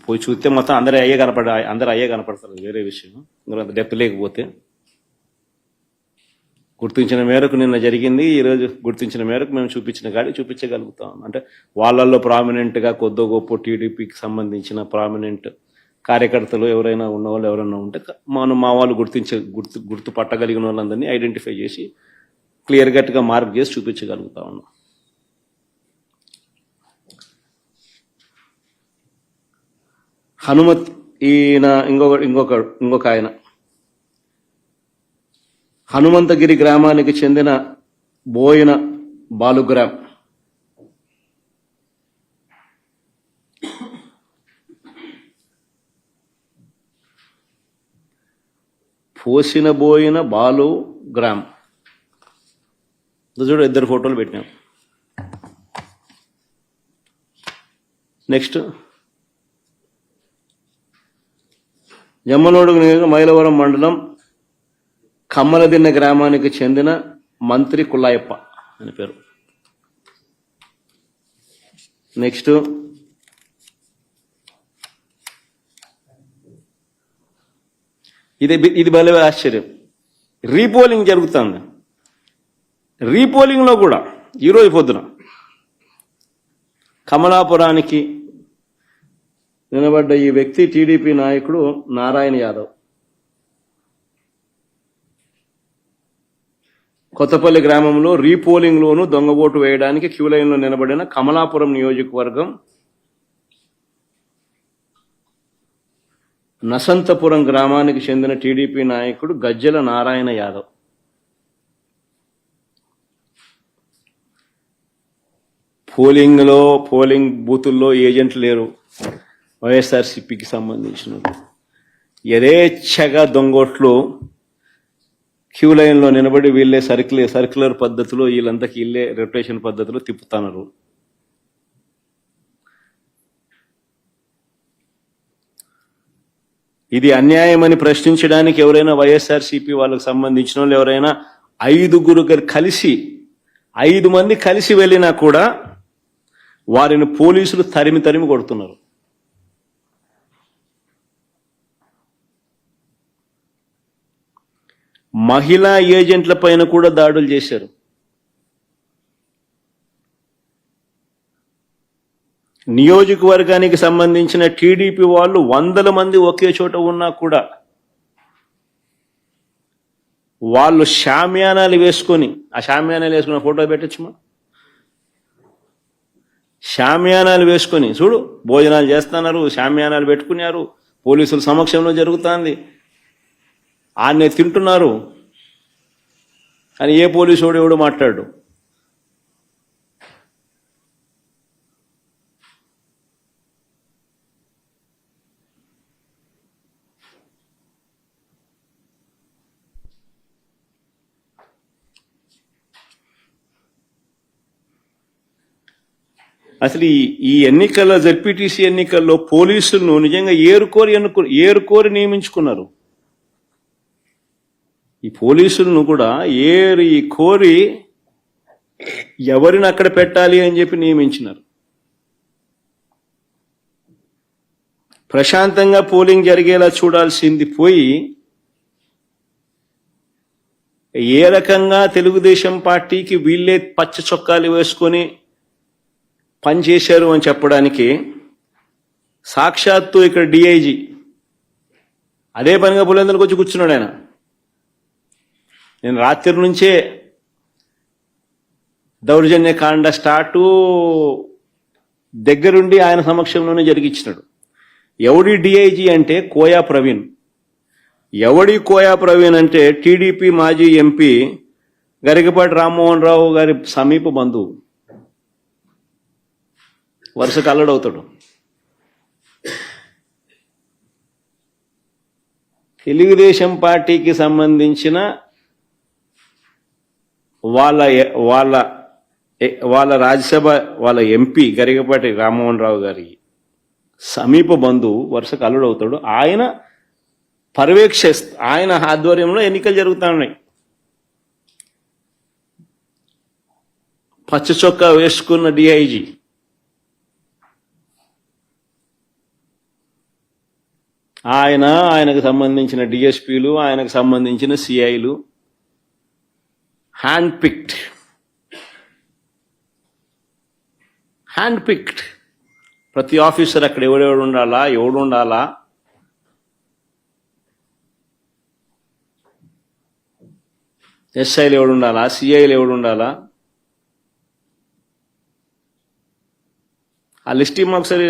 పోయి చూస్తే మొత్తం అందరూ అయ్యే కనపడతారు. వేరే విషయం, అంత డెప్త్ లేకపోతే. గుర్తించిన మేరకు నిన్న జరిగింది. ఈరోజు గుర్తించిన మేరకు మేము చూపించగలుగుతాం. అంటే వాళ్ళల్లో ప్రామినెంట్గా కొద్దో గొప్ప టీడీపీకి సంబంధించిన ప్రామినెంట్ కార్యకర్తలు ఎవరైనా ఉన్నవాళ్ళు ఎవరైనా ఉంటే మా వాళ్ళు గుర్తుపట్టగలిగిన వాళ్ళందరినీ ఐడెంటిఫై చేసి క్లియర్ కట్గా మార్క్ చేసి చూపించగలుగుతా ఉన్నాం. హనుమత్, ఈయన ఇంకొక ఆయన హనుమంతగిరి గ్రామానికి చెందిన బోయిన బాలుగ్రామ్ పోసిన బోయిన బాలుగ్రామ్ చూడు, ఇద్దరు ఫోటోలు పెట్టినాం. నెక్స్ట్ జమ్మనోడు మైలవరం మండలం కమ్మలదిన్న గ్రామానికి చెందిన మంత్రి కుల్లాయప్ప అని పేరు. నెక్స్ట్ ఇది భలే ఆశ్చర్యం. రీపోలింగ్ జరుగుతుంది. రీపోలింగ్లో కూడా ఈరోజు పొద్దున కమలాపురానికి నిలబడ్డ ఈ వ్యక్తి టీడీపీ నాయకుడు నారాయణ యాదవ్. కొత్తపల్లి గ్రామంలో రీపోలింగ్లోనూ దొంగ ఓటు వేయడానికి క్యూ లైన్లో నిలబడిన కమలాపురం నియోజకవర్గం నసంతపురం గ్రామానికి చెందిన టీడీపీ నాయకుడు గజ్జల నారాయణ యాదవ్. పోలింగ్ బూతుల్లో ఏజెంట్లు లేరు. వైఎస్ఆర్సీపీకి సంబంధించిన యథేచ్ఛగా దొంగోట్లు క్యూ లైన్లో నిలబడి వీళ్ళే సర్క్యులర్ పద్ధతిలో వీళ్ళంతకి వీళ్ళే రొటేషన్ పద్ధతిలో తిప్పుతున్నారు. ఇది అన్యాయమని ప్రశ్నించడానికి ఎవరైనా వైఎస్ఆర్సీపీ వాళ్ళకు సంబంధించిన వాళ్ళు ఎవరైనా 5 మంది కలిసి వెళ్ళినా కూడా వారిని పోలీసులు తరిమి కొడుతున్నారు. మహిళా ఏజెంట్ల పైన కూడా దాడులు చేశారు. నియోజకవర్గానికి సంబంధించిన టీడీపీ వాళ్ళు 100 మంది ఒకే చోట ఉన్నా కూడా వాళ్ళు షామ్యానాలు వేసుకొని, ఆ షామ్యానాలు వేసుకున్న ఫోటో పెట్టచ్చుమా, షామ్యానాలు వేసుకొని చూడు భోజనాలు చేస్తున్నారు, షామ్యానాలు పెట్టుకున్నారు, పోలీసుల సమక్షంలో జరుగుతుంది, ఆన్నే తింటున్నారు అని ఏ పోలీసు ఎవడు మాట్లాడు. అసలు ఈ ఎన్నికల్లో జెడ్పీటీసీ ఎన్నికల్లో పోలీసులను నిజంగా ఏరుకోరి నియమించుకున్నారు. ఈ పోలీసులను కూడా కోరి ఎవరిని అక్కడ పెట్టాలి అని చెప్పి నియమించినారు. ప్రశాంతంగా పోలింగ్ జరిగేలా చూడాల్సింది పోయి ఏ రకంగా తెలుగుదేశం పార్టీకి వీళ్ళే పచ్చ చొక్కాలు వేసుకొని పనిచేశారు అని చెప్పడానికి సాక్షాత్తు ఇక్కడ డిఐజీ అదే పనిగా పులివెందులకు వచ్చి కూర్చున్నాడు. ఆయన నేను రాత్రి నుంచే దౌర్జన్యకాండ స్టార్టు దగ్గరుండి ఆయన సమక్షంలోనే జరిగించినాడు. ఎవడి డిఐజీ అంటే కోయా ప్రవీణ్. కోయా ప్రవీణ్ అంటే టీడీపీ మాజీ ఎంపీ గరికపాటి రామ్మోహన్ రావు గారి సమీప బంధువు, వరుసకు అల్లుడవుతాడు. తెలుగుదేశం పార్టీకి సంబంధించిన వాళ్ళ రాజ్యసభ వాళ్ళ ఎంపీ గరికపాటి రామ్మోహన్ రావు గారి సమీప బంధువు వరుసకు అల్లుడవుతాడు. ఆయన ఆయన ఆధ్వర్యంలో ఎన్నికలు జరుగుతున్నాయి. పచ్చ చొక్కా వేసుకున్న డిఐజీ ఆయనకు సంబంధించిన డిఎస్పీలు, ఆయనకు సంబంధించిన సిఐలు హ్యాండ్ పిక్డ్ ప్రతి ఆఫీసర్ అక్కడ ఎవడు ఉండాలా, ఎస్ఐలు ఎవడు ఉండాలా, సిఐలు ఎవడు ఉండాలా, ఆ లిస్ట్ మాకు సరే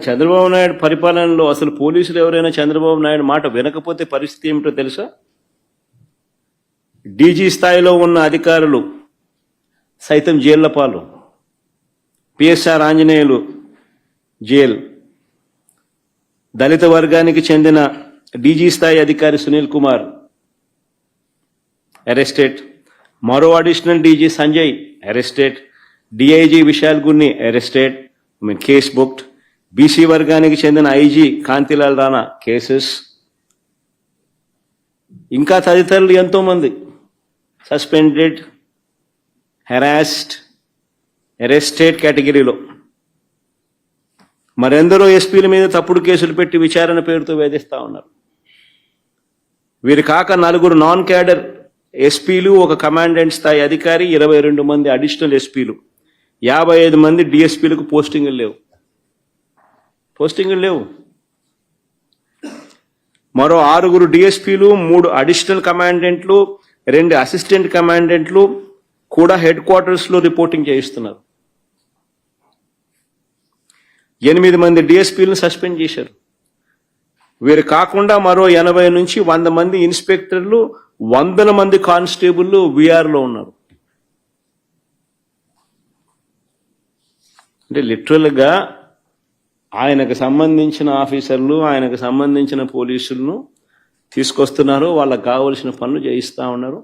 చంద్రబాబు నాయుడు పరిపాలనలో అసలు పోలీసులు ఎవరైనా చంద్రబాబు నాయుడు మాట వినకపోతే పరిస్థితి ఏమిటో తెలుసా? డీజీ స్థాయిలో ఉన్న అధికారులు సైతం జైళ్ల పాలు. PSR Anjaneyulu jail. దళిత వర్గానికి చెందిన డీజీ స్థాయి అధికారి సునీల్ కుమార్ అరెస్టెడ్. మరో additional DG Sanjay arrested. DIG Vishal Gunni arrested, case booked. BC వర్గానికి చెందిన ఐజీ కాంతిలాల్ రాణా కేసెస్. ఇంకా తదితరులు ఎంతో మంది సస్పెండెడ్, హెరాస్డ్, అరెస్టెడ్ కేటగిరీలో. మరెందరో ఎస్పీల మీద తప్పుడు కేసులు పెట్టి విచారణ పేరుతో వేధిస్తా ఉన్నారు. వీరు కాక 4 నాన్ క్యాడర్ ఎస్పీలు, ఒక కమాండెంట్ స్థాయి అధికారి, 22 మంది అడిషనల్ ఎస్పీలు, 55 మంది డిఎస్పీలకు పోస్టింగులు లేవు. మరో 6 డిఎస్పీలు, 3 అడిషనల్ కమాండెంట్లు, 2 అసిస్టెంట్ కమాండెంట్లు కూడా హెడ్ క్వార్టర్స్ లో రిపోర్టింగ్ చేయిస్తున్నారు. 8 మంది డిఎస్పీలను సస్పెండ్ చేశారు. వీరు కాకుండా మరో 80 నుంచి 100 మంది ఇన్స్పెక్టర్లు, 100 మంది కానిస్టేబుల్లు వీఆర్లో ఉన్నారు. అంటే లిటరల్గా ఆయనకు సంబంధించిన ఆఫీసర్లు, ఆయనకు సంబంధించిన పోలీసులను తీసుకొస్తున్నారు, వాళ్ళకు కావలసిన పనులు చేయిస్తూ ఉన్నారు.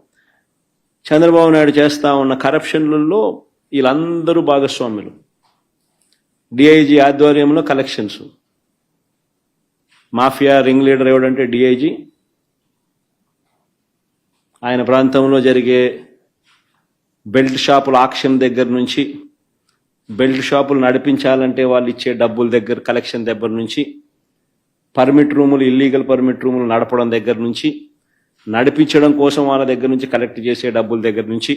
చంద్రబాబు నాయుడు చేస్తూ ఉన్న కరప్షన్లలో వీళ్ళందరూ భాగస్వాములు. డిఐజీ ఆధ్వర్యంలో కలెక్షన్స్. మాఫియా రింగ్ లీడర్ ఎవడంటే డిఐజీ. ఆయన ప్రాంతంలో జరిగే బెల్ట్ షాపుల ఆక్షన్ దగ్గర నుంచి, బెల్ట్ షాపులు నడిపించాలంటే వాళ్ళు ఇచ్చే డబ్బుల దగ్గర కలెక్షన్ దగ్గర నుంచి, పర్మిట్ రూములు, ఇల్లీగల్ పర్మిట్ రూములు నడపడం దగ్గర నుంచి, నడిపించడం కోసం వాళ్ళ దగ్గర నుంచి కలెక్ట్ చేసే డబ్బుల దగ్గర నుంచి,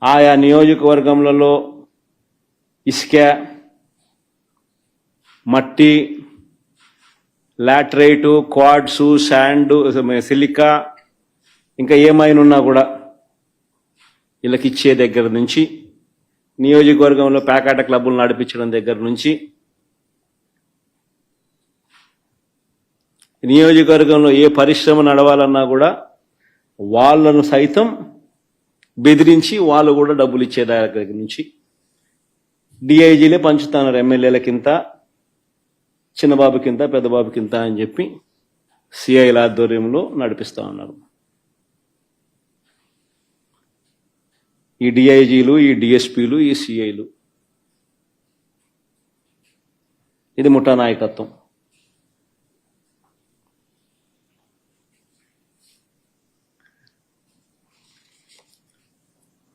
ఆయా నియోజకవర్గంలో ఇసుక, మట్టి, లాటరైటు, క్వాడ్సు, శాండ్, సిలికా, ఇంకా ఏమైనా ఉన్నా కూడా వీళ్ళకి ఇచ్చే దగ్గర నుంచి, నియోజకవర్గంలో పేకాట క్లబ్బులు నడిపించడం దగ్గర నుంచి, నియోజకవర్గంలో ఏ పరిశ్రమ నడవాలన్నా కూడా వాళ్ళను సైతం బెదిరించి వాళ్ళు కూడా డబ్బులు ఇచ్చే దగ్గర నుంచి డిఐజీలే పంచుతున్నారు. ఎమ్మెల్యేలకింత, చిన్నబాబుకింత, పెద్దబాబుకింత అని చెప్పి సిఐల ఆధ్వర్యంలో నడిపిస్తూ ఉన్నారు. ఈ డిఐజీలు, ఈ డిఎస్పీలు, ఈ సిఐలు. ఇది ముఠా నాయకత్వం.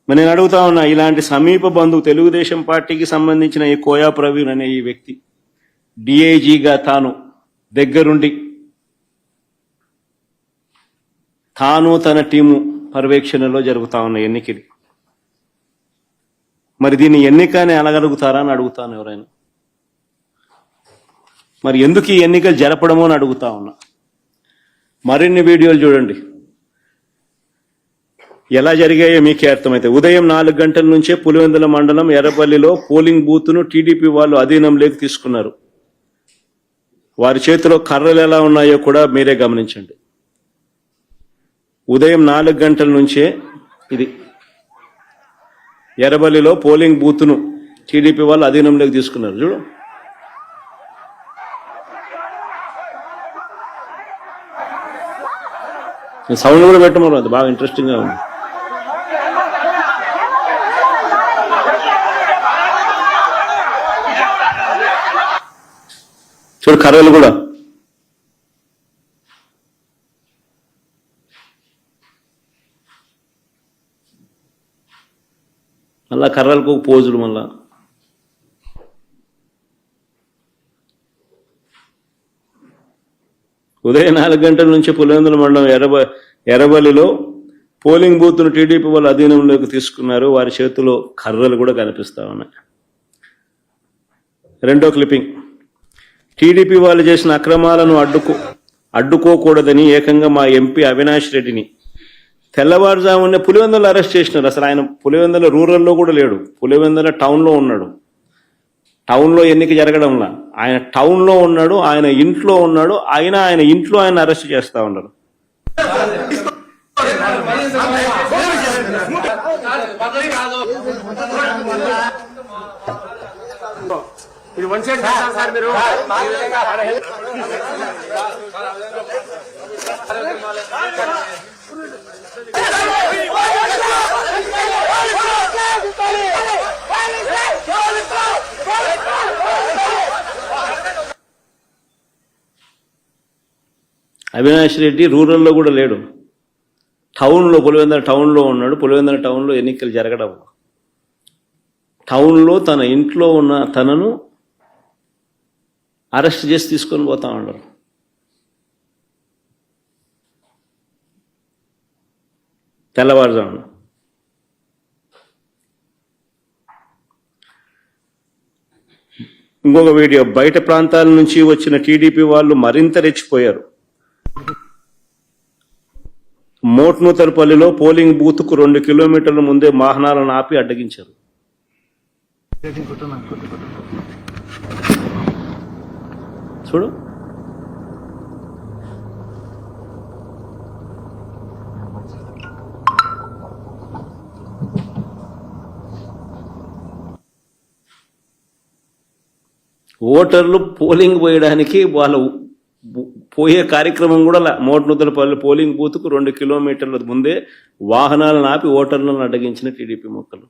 మరి నేను అడుగుతా ఉన్నా, ఇలాంటి సమీప బంధువు తెలుగుదేశం పార్టీకి సంబంధించిన ఈ కోయా ప్రవీణ్ అనే ఈ వ్యక్తి డిఐజీగా తాను దగ్గరుండి తాను తన టీము పర్యవేక్షణలో జరుగుతా ఉన్న ఎన్నికలు, మరి దీన్ని ఎన్నికని అనగలుగుతారా అని అడుగుతాను ఎవరైనా. మరి ఎందుకు ఈ ఎన్నికలు జరపడమో అని అడుగుతా ఉన్నా. మరిన్ని వీడియోలు చూడండి, ఎలా జరిగాయో మీకే అర్థమైతే. ఉదయం 4 గంటల నుంచే పులివెందుల మండలం ఎర్రపల్లిలో పోలింగ్ బూత్ను టీడీపీ వాళ్ళు అధీనంలోకి తీసుకున్నారు. వారి చేతిలో కర్రలు ఎలా ఉన్నాయో కూడా మీరే గమనించండి. ఉదయం 4 గంటల నుంచే ఇది ఎర్రపల్లిలో పోలింగ్ బూత్ను టీడీపీ వాళ్ళు అధీనంలోకి తీసుకున్నారు. చూడు, సౌండ్ కూడా పెట్టమన్నారు, అది బాగా ఇంట్రెస్టింగ్ గా ఉంది. చూడు కర్రలు కూడా. మళ్ళా కర్రలకు పోజులు. మళ్ళా ఉదయం 4 గంటల నుంచి పులివెందుల మండలం ఎర్రబల్లిలో పోలింగ్ బూత్ను టీడీపీ వాళ్ళు అధీనంలోకి తీసుకున్నారు. వారి చేతిలో కర్రలు కూడా కనిపిస్తా ఉన్నాయి. రెండో క్లిప్పింగ్. టీడీపీ వాళ్ళు చేసిన అక్రమాలను అడ్డుకోకూడదని ఏకంగా మా ఎంపీ అవినాష్ రెడ్డిని తెల్లవారుజామునే పులివెందులో అరెస్ట్ చేసినారు. అసలు ఆయన పులివెందుల రూరల్లో కూడా లేడు, పులివెందుల టౌన్లో ఉన్నాడు. టౌన్లో ఎన్నిక జరగడంలా ఆయన టౌన్లో ఉన్నాడు, ఆయన ఇంట్లో ఉన్నాడు, ఆయన ఇంట్లో ఆయన అరెస్ట్ చేస్తా ఉన్నారు. ఇది వన్ సైడ్ సార్ మీరు అవినాష్ రెడ్డి రూరల్లో కూడా లేడు, టౌన్లో పులివెందుల టౌన్లో ఉన్నాడు. పులివెందుల టౌన్లో ఎన్నికలు జరగడం, టౌన్లో తన ఇంట్లో ఉన్న తనను అరెస్ట్ చేసి తీసుకొని పోతా ఉన్నారు. తెల్లవారుజామున ఇంకొక వీడియో, బయట ప్రాంతాల నుంచి వచ్చిన టీడీపీ వాళ్ళు మరింత రెచ్చిపోయారు. మోట్నూతలపల్లిలో పోలింగ్ బూత్కు 2 కిలోమీటర్ల ముందే వాహనాలను ఆపి అడ్డగించారు. చూడు, ఓటర్లు పోలింగ్ పోయడానికి వాళ్ళ పోయే కార్యక్రమం కూడా మోట్నూతలపల్లి పోలింగ్ బూత్కు 2 కిలోమీటర్ల ముందే వాహనాలను ఆపి ఓటర్లను అడ్డగించిన టీడీపీ మొక్కలు.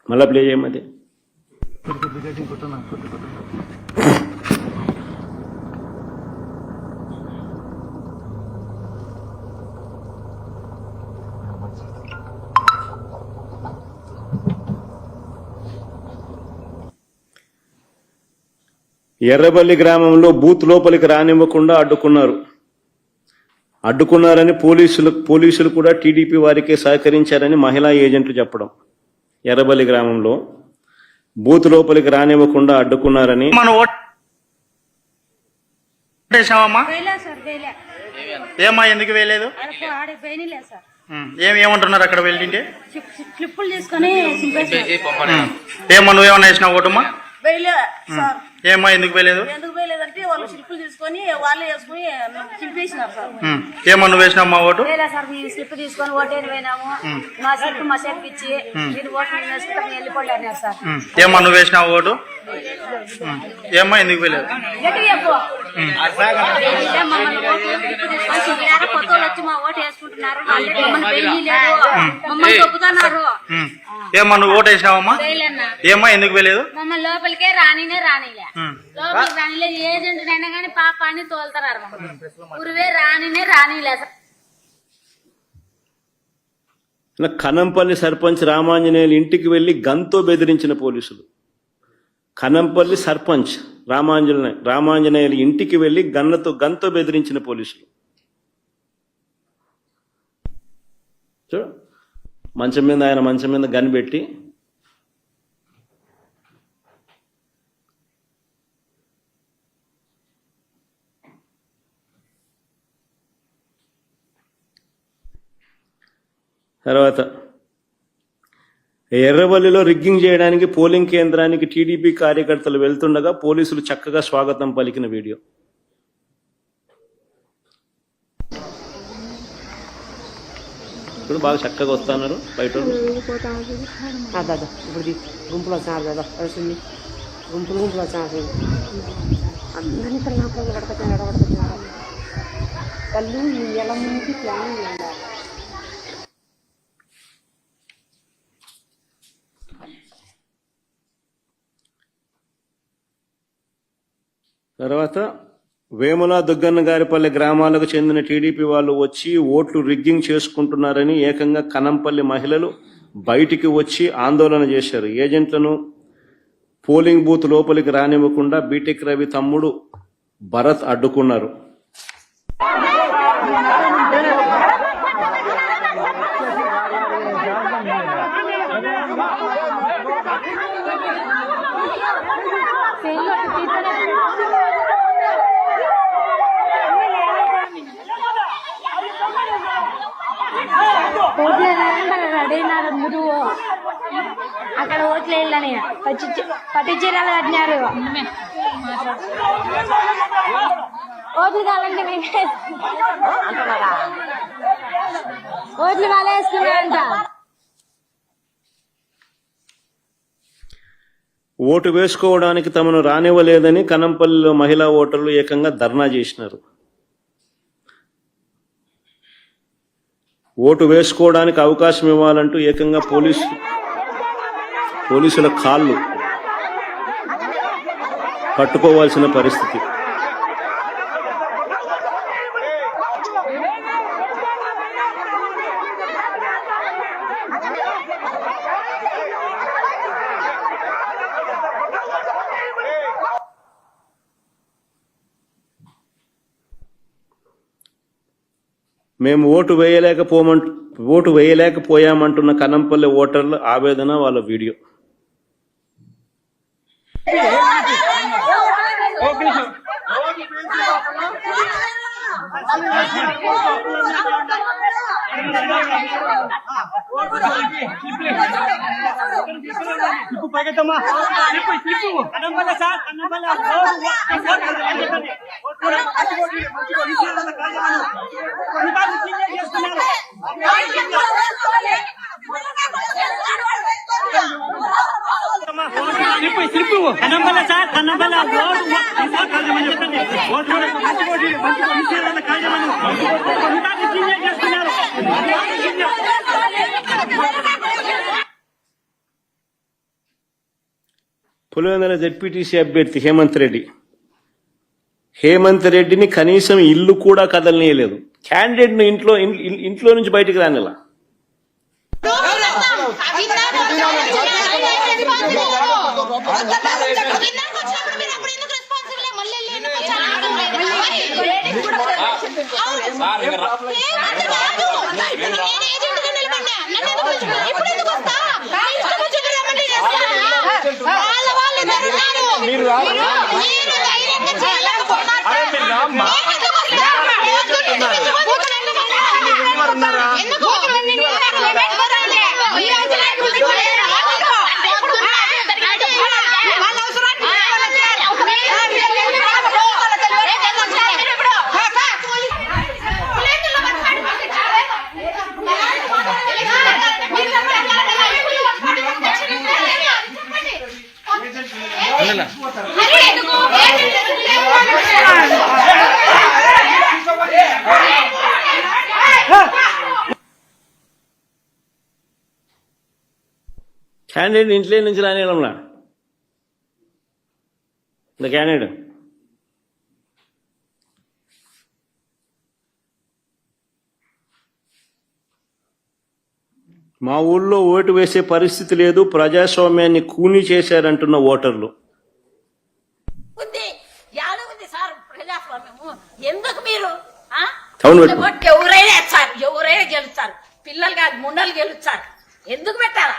మళ్ళా ప్లే చేయమది. ఎర్రబల్లి గ్రామంలో బూత్ లోపలికి రానివ్వకుండా అడ్డుకున్నారని పోలీసులు కూడా టీడీపీ వారికే సహకరించారని మహిళా ఏజెంట్లు చెప్పడం. ఎర్రబల్లి గ్రామంలో బూత్ లోపలికి రానివ్వకుండా అడ్డుకున్నారని. ఏమా ఎందుకు వేయలేదు? ఏమంటున్నారు అక్కడ వెళ్ళింటే? ఏమా నువ్వేమన్నా వేసినా ఓటమ్మా? ఏమా ఎందుకు వేయలేదు? అంటే వాళ్ళు స్లిప్పులు తీసుకొని వాళ్ళే వేసుకుని చింపేసినారు సార్. ఏమా నువ్వు వేసినామా ఓటు? సార్ మీ స్లిప్ తీసుకొని ఓటేని పోయినాము, మా స్లిప్ మా చేతికి ఇచ్చి మీరు ఓటు వేసుకుంటే వెళ్ళిపోండి అన్నారు సార్. ఏమా నువ్వు వేసినావు ఓటు? ఏమా ఎందుకు వేయలేదు? కొత్త వాళ్ళు వచ్చి మా ఓటు వేసుకుంటున్నారు, మమ్మల్ని తొక్కుతున్నారు. ఏమా నువ్వు ఓటు వేసినావమ్మా? ఏమా ఎందుకు వేయలేదు? మమ్మల్ని లోపలికే రానిలే లోపలికి రానిలే. ఏజెంట్ అయినా కానీ పాపాన్ని తోలుతారు, ఊరివే రానిలే. కనంపల్లి సర్పంచ్ రామాంజనేయులు ఇంటికి వెళ్లి గన్తో బెదిరించిన పోలీసులు. కనంపల్లి సర్పంచ్ రామాంజనేయులు ఇంటికి వెళ్లి గన్తో బెదిరించిన పోలీసులు. చూడు, ఆయన మంచం మీద గన్ పెట్టి తర్వాత ఎర్రవల్లిలో రిగ్గింగ్ చేయడానికి పోలింగ్ కేంద్రానికి టీడీపీ కార్యకర్తలు వెళ్తుండగా పోలీసులు చక్కగా స్వాగతం పలికిన వీడియో. ఇప్పుడు బాగా చక్కగా వస్తున్నారు బయట. గుంపులు అందరినీ కళ్ళు ఎలా ముందుకి ప్లాన్. తర్వాత వేముల దుగ్గన్న గారిపల్లి గ్రామాలకు చెందిన టీడీపీ వాళ్ళు వచ్చి ఓట్లు రిగ్గింగ్ చేసుకుంటున్నారని ఏకంగా కనంపల్లి మహిళలు బయటికి వచ్చి ఆందోళన చేశారు. ఏజెంట్లను పోలింగ్ బూత్ లోపలికి రానివ్వకుండా బీటెక్ రవి తమ్ముడు భరత్ అడ్డుకున్నారు. Thank you. అమ్ముతూ అక్కడ ఓట్లు వేయాలని పట్టు చీరలు కట్టినారు. ఓట్లు కావాలంటే మేమే ఓట్లు వాళ్ళే వేసుకున్నారంట. ఓటు వేసుకోవడానికి తమను రానివ్వలేదని కనంపల్లిలో మహిళా ఓటర్లు ఏకంగా ధర్నా చేసినారు. ఓటు వేసుకోవడానికి అవకాశం ఇవ్వాలంటూ ఏకంగా పోలీసుల కాళ్ళు పట్టుకోవాల్సిన పరిస్థితి. మేము ఓటు వేయలేకపోయామంటున్న కనంపల్లి ఓటర్ల ఆవేదన, వాళ్ళ వీడియో. పులివెందుల జెడ్పీటీసీ అభ్యర్థి హేమంత్ రెడ్డిని కనీసం ఇల్లు కూడా కదలనీయలేదు. క్యాండిడేట్ ను ఇంట్లో నుంచి బయటికి రానిలా. క్యాండిడేట్ ఇంట్లో నుంచి రానివ్వడంలా. క్యాండిడేట్ మా ఊళ్ళో ఓటు వేసే పరిస్థితి లేదు, ప్రజాస్వామ్యాన్ని కూని చేశారంటున్న ఓటర్లు. ఎందుకు మీరు ఎవరైనా వేస్తారు, ఎవరైనా గెలుస్తారు, పిల్లలు కాదు ముండలు గెలుస్తారు, ఎందుకు పెట్టారా?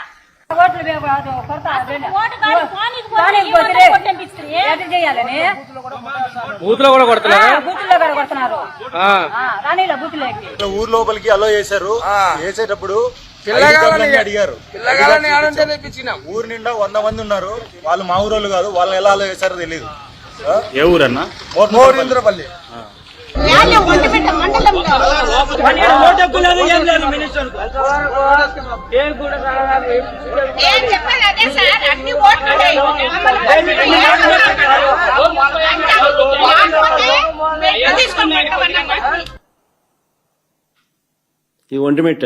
ఊరు లోపలికి అలో చేశారు. వేసేటప్పుడు అడిగారు. ఊరు నిండా 100 మంది ఉన్నారు. వాళ్ళు మా ఊరోళ్ళు కాదు. వాళ్ళని ఎలా అలో చేశారో తెలియదు. ఏ ఊరన్నా? మోరీంద్రపల్లి. ఈ ఒంటిమిట్ట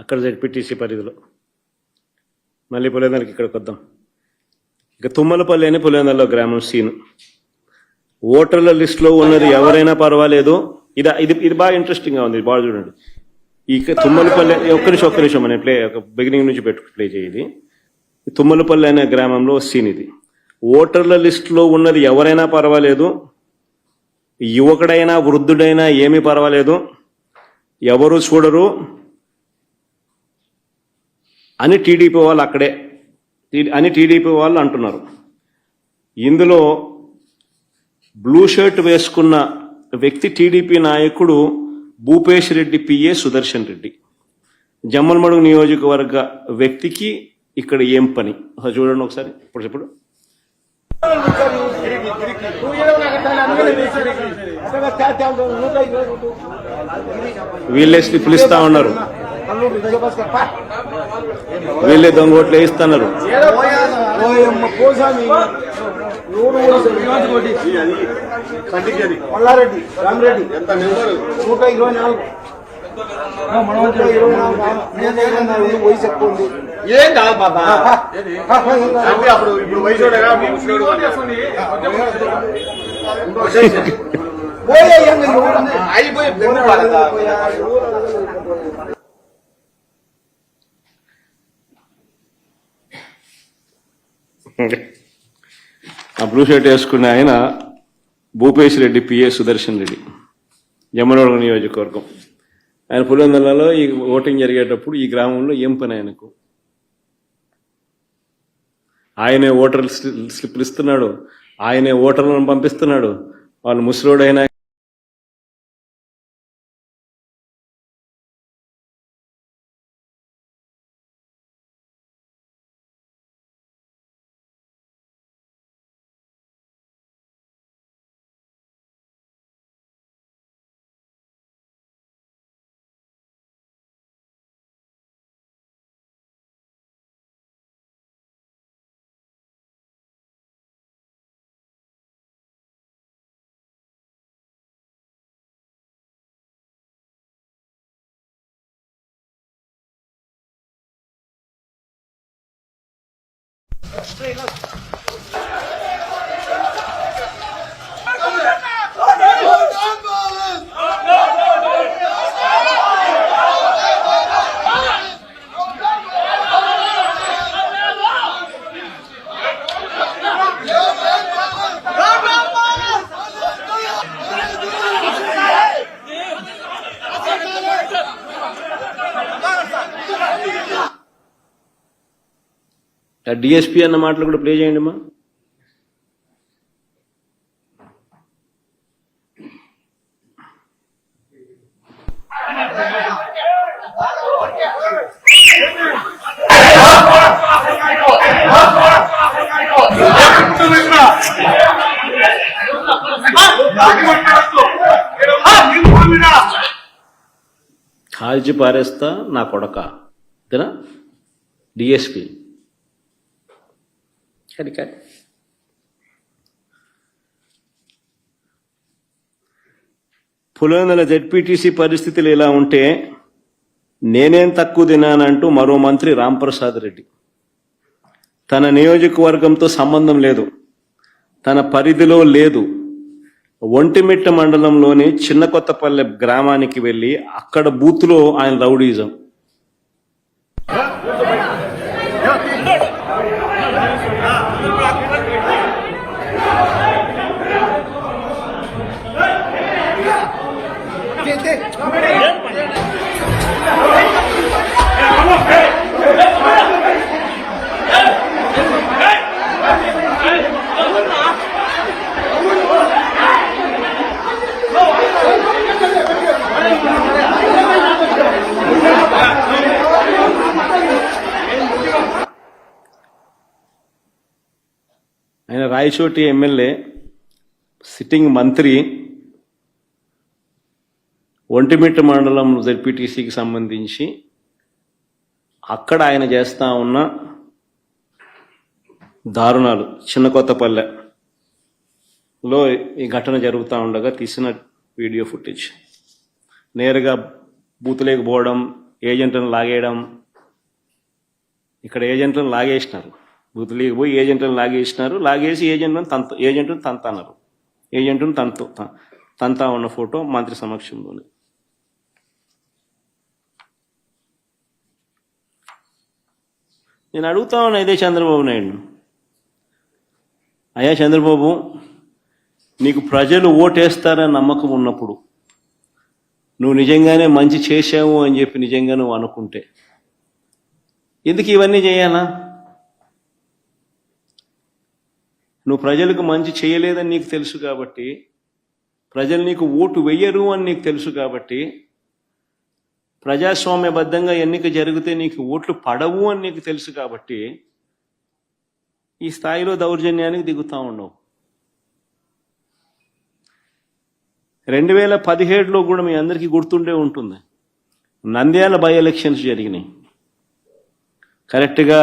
అక్కడ జెడ్పీటీసీ పరిధిలో. మళ్ళీ పులివెందులకి ఇక్కడికి వద్దాం. ఇక తుమ్మలపల్లి అని పులివెందులలో గ్రామం సీను. ఓటర్ల లిస్టులో ఉన్నది ఎవరైనా పర్వాలేదు. ఇది బాగా ఇంట్రెస్టింగ్ గా ఉంది, బాగా చూడండి. ఇక తుమ్మలపల్లి ఒక్క నిమిషం మనం బిగినింగ్ నుంచి ప్లే చేయాలి. తుమ్మలపల్లి అనే గ్రామంలో సీన్ ఇది. ఓటర్ల లిస్టులో ఉన్నది ఎవరైనా పర్వాలేదు, యువకుడైనా వృద్ధుడైనా ఏమీ పర్వాలేదు, ఎవరు చూడరు అని టీడీపీ వాళ్ళు అంటున్నారు. ఇందులో బ్లూ షర్ట్ వేసుకున్న వ్యక్తి టీడీపీ నాయకుడు భూపేష్ రెడ్డి పిఏ సుదర్శన్ రెడ్డి. జమ్మలమడుగు నియోజకవర్గ వ్యక్తికి ఇక్కడ ఏం పని చూడండి ఒకసారి. ఇప్పుడు చెప్పడు వీళ్ళే స్లిప్లు ఇస్తా ఉన్నారు, వీళ్ళే దొంగ ఓట్లు వేయిస్తున్నారు. మల్లారెడ్డి రామరెడ్డి 124 వయసు ఎక్కువ ఉంది. ఏం కాదు బాబా, అప్పుడు ఇప్పుడు వయసు అయిపోయి ఆ బ్లూ షర్ట్ వేసుకున్న ఆయన భూపేష్ రెడ్డి, పిఎస్ సుదర్శన్ రెడ్డి, జమ్మలమడుగు నియోజకవర్గం. ఆయన పులివెందులలో ఈ ఓటింగ్ జరిగేటప్పుడు ఈ గ్రామంలో ఏం పని ఆయనకు? ఆయనే ఓటర్ స్లిప్లు ఇస్తున్నాడు, ఆయనే ఓటర్లను పంపిస్తున్నాడు. వాళ్ళు ముసలోడైనా డిఎస్పీ అన్న మాటలు కూడా ప్లే చేయండి అమ్మా. కాల్చి పారేస్తా నా కొడక అంతేనా? డిఎస్పీ పులివెందుల జెడ్పీటీసీ పరిస్థితులు ఇలా ఉంటే నేనేం తక్కువ తినానంటూ మరో మంత్రి రాంప్రసాద్ రెడ్డి తన నియోజకవర్గంతో సంబంధం లేదు, తన పరిధిలో లేదు, ఒంటిమిట్ట మండలంలోని చిన్న కొత్తపల్లె గ్రామానికి వెళ్లి అక్కడ బూత్లో ఆయన రౌడీజం. ఆయన రాయచోటి ఎమ్మెల్యే, సిట్టింగ్ మంత్రి, ఒంటిమిట్ట మండలం జెడ్పీటీసీకి సంబంధించి అక్కడ ఆయన చేస్తా ఉన్న దారుణాలు, చిన్న కొత్తపల్లెలో ఈ ఘటన జరుగుతూ ఉండగా తీసిన వీడియో ఫుటేజ్. నేరుగా బూతులేకి పోవడం, ఏజెంట్లను లాగేయడం. ఇక్కడ ఏజెంట్లను లాగేసినారు, బూతులేకి పోయి ఏజెంట్లను లాగేసినారు. లాగేసి ఏజెంట్ను తంతన్నారు. ఏజెంట్ను తంతా ఉన్న ఫోటో మంత్రి సమక్షంలోనే. నేను అడుగుతా ఉన్నా ఇదే చంద్రబాబు నాయుడు, అయ్యా చంద్రబాబు, నీకు ప్రజలు ఓటేస్తారని నమ్మకం ఉన్నప్పుడు, నువ్వు నిజంగానే మంచి చేశావు అని చెప్పి నిజంగా నువ్వు అనుకుంటే ఎందుకు ఇవన్నీ చేయాలా? నువ్వు ప్రజలకు మంచి చేయలేదని నీకు తెలుసు కాబట్టి, ప్రజలు నీకు ఓటు వెయ్యరు అని నీకు తెలుసు కాబట్టి ప్రజాస్వామ్యబద్ధంగా ఎన్నిక జరిగితే నీకు ఓట్లు పడవు అని నీకు తెలుసు కాబట్టి ఈ స్థాయిలో దౌర్జన్యానికి దిగుతా ఉండవు. 2017లో కూడా మీ అందరికీ గుర్తుండే ఉంటుంది, నంద్యాల బై ఎలక్షన్స్ జరిగినాయి. కరెక్ట్గా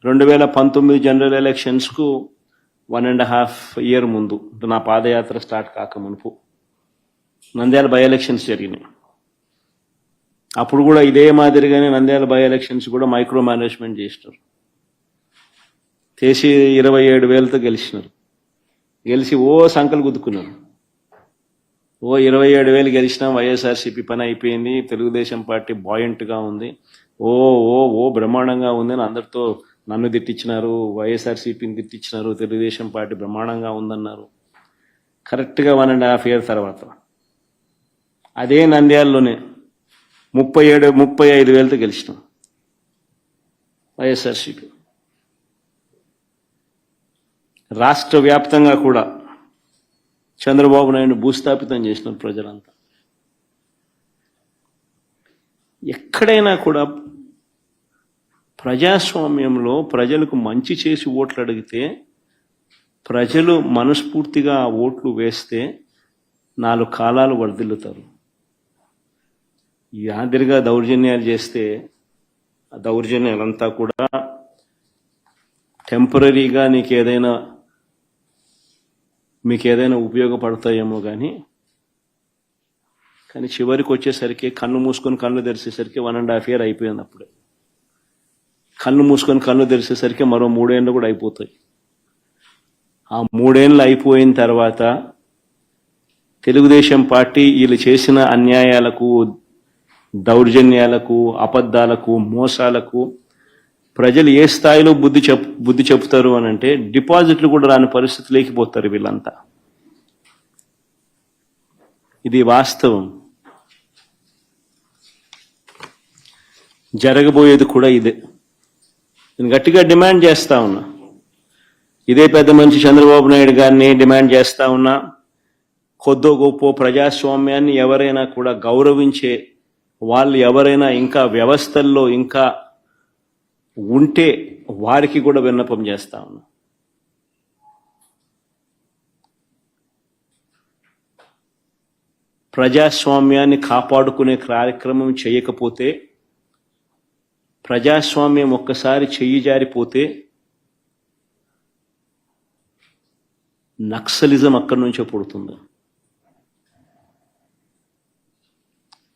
2019 జనరల్ ఎలక్షన్స్కు 1.5 year ముందు, నా పాదయాత్ర స్టార్ట్ కాక మునుపు నంద్యాల బై ఎలక్షన్స్ జరిగినాయి. అప్పుడు కూడా ఇదే మాదిరిగానే నంద్యాల బై ఎలక్షన్స్ కూడా మైక్రో మేనేజ్మెంట్ చేసినారు. చేసి 27,000తో గెలిచినారు. గెలిచి సంకలు గుద్దుకున్నారు. 27,000 గెలిచినా వైఎస్ఆర్సీపీ పని అయిపోయింది, తెలుగుదేశం పార్టీ బాయింట్గా ఉంది, బ్రహ్మాండంగా ఉంది అని అందరితో నన్ను తిట్టించినారు, వైఎస్ఆర్సీపీని తిట్టించినారు, తెలుగుదేశం పార్టీ బ్రహ్మాండంగా ఉందన్నారు. కరెక్ట్గా 1.5 year తర్వాత అదే నంద్యాలలోనే 35,000తో గెలిచినాం వైఎస్ఆర్సీపీ. రాష్ట్ర వ్యాప్తంగా కూడా చంద్రబాబు నాయుడు భూస్థాపితం చేసినారు ప్రజలంతా. ఎక్కడైనా కూడా ప్రజాస్వామ్యంలో ప్రజలకు మంచి చేసి ఓట్లు అడిగితే ప్రజలు మనస్ఫూర్తిగా ఆ ఓట్లు వేస్తే 4 కాలాలు వర్ధిల్లుతారు. ఈ మాదిరిగా దౌర్జన్యాలు చేస్తే ఆ దౌర్జన్యాలంతా కూడా టెంపరీగా మీకు ఏదైనా ఉపయోగపడతాయేమో కానీ చివరికి వచ్చేసరికి కన్ను మూసుకొని కళ్ళు తెరిచేసరికి 1.5 year అయిపోయింది. అప్పుడే కన్ను మూసుకొని కళ్ళు తెరిచేసరికి మరో 3 ఏళ్ళు కూడా అయిపోతాయి. ఆ 3 ఏళ్ళు అయిపోయిన తర్వాత తెలుగుదేశం పార్టీ వీళ్ళు చేసిన అన్యాయాలకు, దౌర్జన్యాలకు, అబద్ధాలకు, మోసాలకు ప్రజలు ఏ స్థాయిలో బుద్ధి చెప్తారు అని అంటే డిపాజిట్లు కూడా రాని పరిస్థితి లేకపోతారు వీళ్ళంతా. ఇది వాస్తవం. జరగబోయేది కూడా ఇదే. నేను గట్టిగా డిమాండ్ చేస్తా ఉన్నా, ఇదే పెద్ద మనిషి చంద్రబాబు నాయుడు గారిని డిమాండ్ చేస్తా ఉన్నా, కొద్దో గొప్ప ప్రజాస్వామ్యాన్ని ఎవరైనా కూడా గౌరవించే వాళ్ళు ఎవరైనా ఇంకా వ్యవస్థల్లో ఇంకా ఉంటే వారికి కూడా విన్నపం చేస్తా ఉన్నా. ప్రజాస్వామ్యాన్ని కాపాడుకునే కార్యక్రమం చేయకపోతే, ప్రజాస్వామ్యం ఒక్కసారి చెయ్యి జారిపోతే నక్సలిజం అక్కడి నుంచే పుడుతుంది.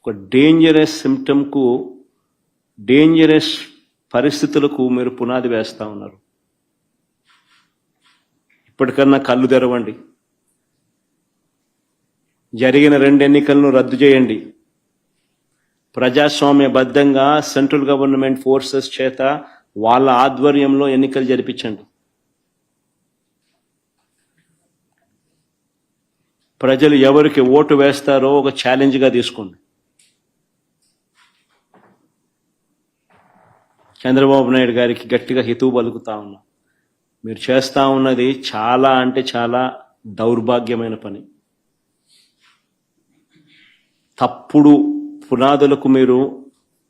ఒక డేంజరస్ సిమ్టమ్కు, డేంజరస్ పరిస్థితులకు మీరు పునాది వేస్తా ఉన్నారు. ఇప్పటికన్నా కళ్ళు తెరవండి. జరిగిన 2 ఎన్నికలను రద్దు చేయండి. ప్రజాస్వామ్యబద్ధంగా సెంట్రల్ గవర్నమెంట్ ఫోర్సెస్ చేత వాళ్ళ ఆధ్వర్యంలో ఎన్నికలు జరిపించండి. ప్రజలు ఎవరికి ఓటు వేస్తారో ఒక ఛాలెంజ్గా తీసుకోండి. చంద్రబాబు నాయుడు గారికి గట్టిగా హితవు పలుకుతా ఉన్నా, మీరు చేస్తా ఉన్నది చాలా అంటే చాలా దౌర్భాగ్యమైన పని. తప్పుడు పునాదులకు మీరు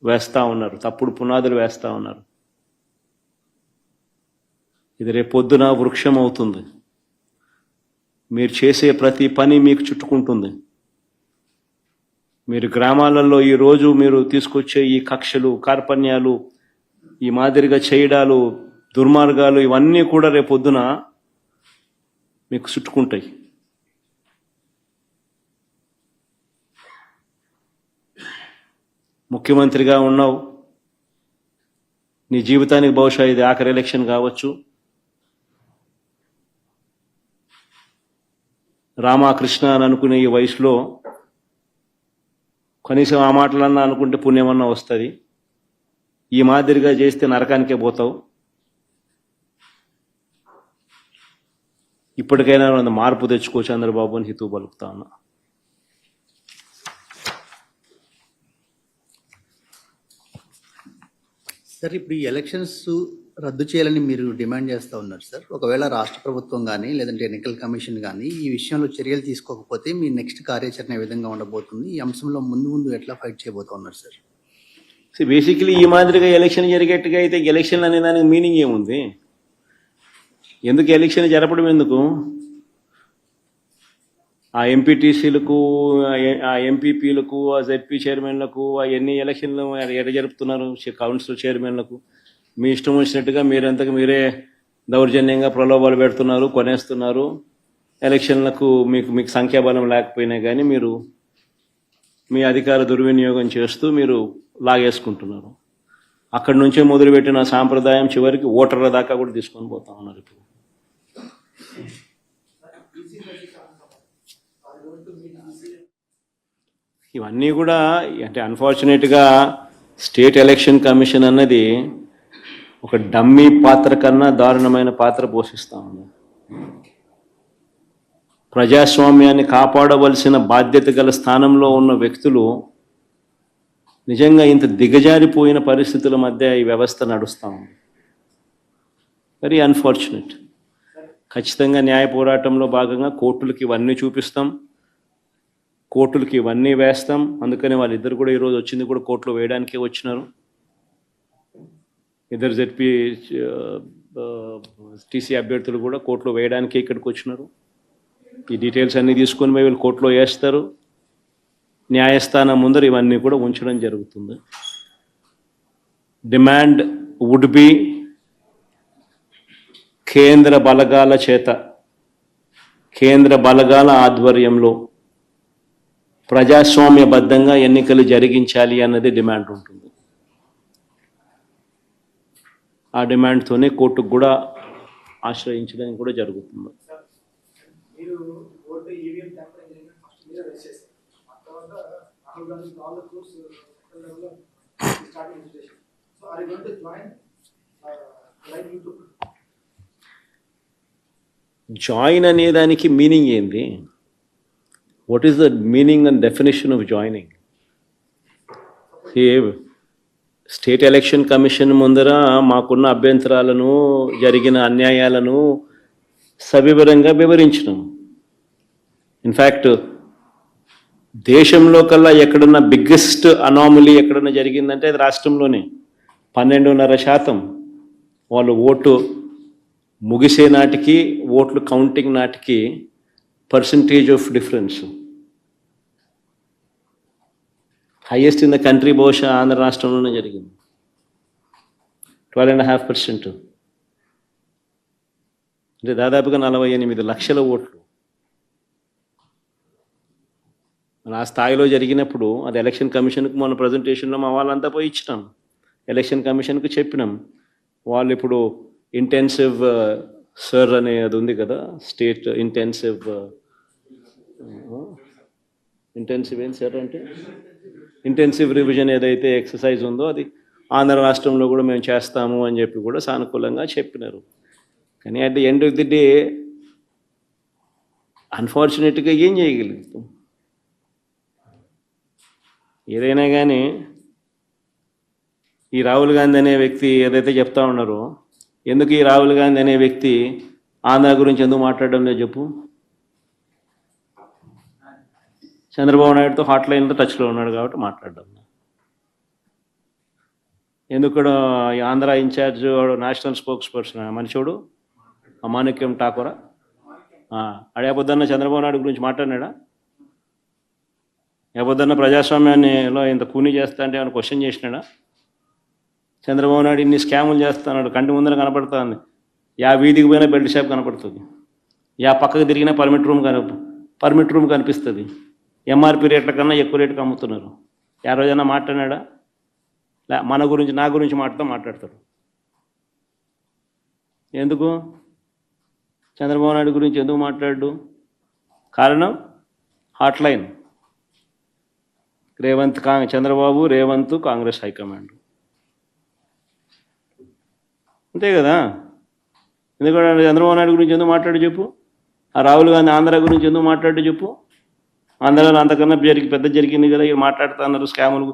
వేస్తా ఉన్నారు, తప్పుడు పునాదులు వేస్తా ఉన్నారు. ఇది రేపొద్దున వృక్షం అవుతుంది. మీరు చేసే ప్రతి పని మీకు చుట్టుకుంటుంది. మీరు గ్రామాలలో ఈరోజు మీరు తీసుకొచ్చే ఈ కక్షలు, కార్పణ్యాలు, ఈ మాదిరిగా చేయడాలు, దుర్మార్గాలు ఇవన్నీ కూడా రేపొద్దున మీకు చుట్టుకుంటాయి. ముఖ్యమంత్రిగా ఉన్నావు, నీ జీవితానికి బహుశా ఇది ఆఖరి ఎలక్షన్ కావచ్చు. రామకృష్ణ అని అనుకునే ఈ వయసులో కనీసం ఆ మాటలన్నా అనుకుంటే పుణ్యమన్నా వస్తుంది. ఈ మాదిరిగా చేస్తే నరకానికే పోతావు. ఇప్పటికైనా మార్పు తెచ్చుకో చంద్రబాబు అని హితవు పలుకుతా ఉన్నా. సార్, ఇప్పుడు ఈ ఎలక్షన్స్ రద్దు చేయాలని మీరు డిమాండ్ చేస్తూ ఉన్నారు సార్. ఒకవేళ రాష్ట్ర ప్రభుత్వం కానీ లేదంటే ఎన్నికల కమిషన్ కానీ ఈ విషయంలో చర్యలు తీసుకోకపోతే మీ నెక్స్ట్ కార్యాచరణ ఏ విధంగా ఉండబోతుంది? ఈ అంశంలో ముందు ఎట్లా ఫైట్ చేయబోతా ఉన్నారు సార్? సో బేసికలీ ఈ మాదిరిగా ఎలక్షన్ జరిగేట్టుగా అయితే ఎలక్షన్ అనే దానికి మీనింగ్ ఏముంది? ఎందుకు ఎలక్షన్ జరపడం ఎందుకు? ఆ ఎంపీటీసీలకు, ఆ ఎంపీపీలకు, ఆ జెడ్పీ చైర్మన్లకు ఎన్ని ఎలక్షన్లు ఎక్కడ జరుపుతున్నారు? కౌన్సిల్ చైర్మన్లకు మీ ఇష్టం వచ్చినట్టుగా మీరంతకు మీరే దౌర్జన్యంగా ప్రలోభాలు పెడుతున్నారు, కొనేస్తున్నారు. ఎలక్షన్లకు మీకు సంఖ్యాబలం లేకపోయినా కానీ మీరు మీ అధికార దుర్వినియోగం చేస్తూ మీరు లాగేసుకుంటున్నారు. అక్కడి నుంచే మొదలుపెట్టిన సాంప్రదాయం చివరికి ఓటర్ల దాకా కూడా తీసుకొని పోతా ఉన్నారు. ఇప్పుడు ఇవన్నీ కూడా అంటే అన్ఫార్చునేట్గా స్టేట్ ఎలక్షన్ కమిషన్ అన్నది ఒక డమ్మీ పాత్ర కన్నా దారుణమైన పాత్ర పోషిస్తూ ఉంది. ప్రజాస్వామ్యాన్ని కాపాడవలసిన బాధ్యత గల స్థానంలో ఉన్న వ్యక్తులు నిజంగా ఇంత దిగజారిపోయిన పరిస్థితుల మధ్య ఈ వ్యవస్థ నడుస్తూ ఉంది. Very unfortunate. ఖచ్చితంగా న్యాయ పోరాటంలో భాగంగా కోర్టులకి ఇవన్నీ చూపిస్తాం, కోర్టులకి ఇవన్నీ వేస్తాం. అందుకని వాళ్ళిద్దరు కూడా ఈరోజు వచ్చింది కూడా కోర్టులో వేయడానికే వచ్చినారు. ఇద్దరు జెడ్పీ టీసీ అభ్యర్థులు కూడా కోర్టులో వేయడానికే ఇక్కడికి వచ్చినారు. ఈ డీటెయిల్స్ అన్నీ తీసుకొని పోయి వీళ్ళు కోర్టులో వేస్తారు. న్యాయస్థానం ముందర ఇవన్నీ కూడా ఉంచడం జరుగుతుంది. డిమాండ్ వుడ్ బి కేంద్ర బలగాల చేత, కేంద్ర బలగాల ఆధ్వర్యంలో ప్రజాస్వామ్యబద్ధంగా ఎన్నికలు జరిగించాలి అన్నది డిమాండ్ ఉంటుంది. ఆ డిమాండ్తోనే కోర్టుకు కూడా ఆశ్రయించడం కూడా జరుగుతుంది. జాయిన్ అనేదానికి మీనింగ్ ఏంది? What is the meaning and definition of joining? State election commission ముందర మాకున్న అభ్యంతరాలను, జరిగిన అన్యాయాలను సవివరంగా వివరించినాం. ఇన్ఫ్యాక్ట్ దేశంలో కల్లా ఎక్కడన్నా బిగ్గెస్ట్ అనామలీ ఎక్కడన్నా జరిగిందంటే అది రాష్ట్రంలోనే. 12.5% వాళ్ళు ఓటు ముగిసే నాటికి, ఓట్లు కౌంటింగ్ నాటికి percentage of difference highest in the country. బహుశా ఆంధ్ర రాష్ట్రంలోనే జరిగింది. 12.5%. అంటే దాదాపుగా 48 లక్షల ఓట్లు. ఆ స్థాయిలో జరిగినప్పుడు అది ఎలక్షన్ కమిషన్కి మొన్న ప్రజెంటేషన్లో మా వాళ్ళంతా పోయి ఇచ్చినాం. ఎలక్షన్ కమిషన్కి చెప్పినాం. వాళ్ళు ఇప్పుడు ఇంటెన్సివ్ సర్ అనే అది ఉంది కదా, స్టేట్ ఇంటెన్సివ్ ఏం సార్ అంటే ఇంటెన్సివ్ రివిజన్ ఏదైతే ఎక్సర్సైజ్ ఉందో అది ఆంధ్ర రాష్ట్రంలో కూడా మేము చేస్తాము అని చెప్పి కూడా సానుకూలంగా చెప్పినారు. కానీ at the end of the day అన్ఫార్చునేట్గా ఏం చేయగలుగుతాం? ఏదైనా కానీ ఈ రాహుల్ గాంధీ అనే వ్యక్తి ఏదైతే చెప్తా ఉన్నారో, ఎందుకు ఈ రాహుల్ గాంధీ అనే వ్యక్తి ఆంధ్ర గురించి ఎందుకు మాట్లాడడం లేదు చెప్పు? చంద్రబాబు నాయుడుతో హాట్ లైన్లో టచ్లో ఉన్నాడు కాబట్టి మాట్లాడడం. ఎందుకు Andhra incharge national spokesperson మనిషోడు మాణిక్యం ఠాకూరా అడే పొద్దున్న చంద్రబాబు నాయుడు గురించి మాట్లాడినాడా? పొద్దున్న ప్రజాస్వామ్యాన్నిలో ఇంత కూనీ చేస్తా అంటే ఏమైనా క్వశ్చన్ చేసినాడా? చంద్రబాబు నాయుడు ఇన్ని స్కాములు చేస్తున్నాడు, కంటి ముందర కనపడుతుంది. యా వీధికి పోయినా బెల్ట్ షాప్ కనపడుతుంది, యా పక్కకు తిరిగినా పర్మిట్ రూమ్ కనిపిస్తుంది. ఎంఆర్పి రేట్ల కన్నా ఎక్కువ రేటుకి అమ్ముతున్నారు. యా రోజైనా మాట్లాడినాడా? మన గురించి, నా గురించి మాట్లాడతాడు. ఎందుకు చంద్రబాబు నాయుడు గురించి ఎందుకు మాట్లాడు? కారణం hot line. Chandrababu, Revanth, Congress high command. అంతే కదా. ఎందుకంటే చంద్రబాబు నాయుడు గురించి ఎందుకు మాట్లాడు చెప్పు? ఆ రాహుల్ గాంధీ ఆంధ్ర గురించి ఎందుకు మాట్లాడు చెప్పు? ఆంధ్రాలో అంతకన్నా పెద్ద జరిగింది కదా, ఇవి మాట్లాడుతూ అన్నారు. స్కాములు,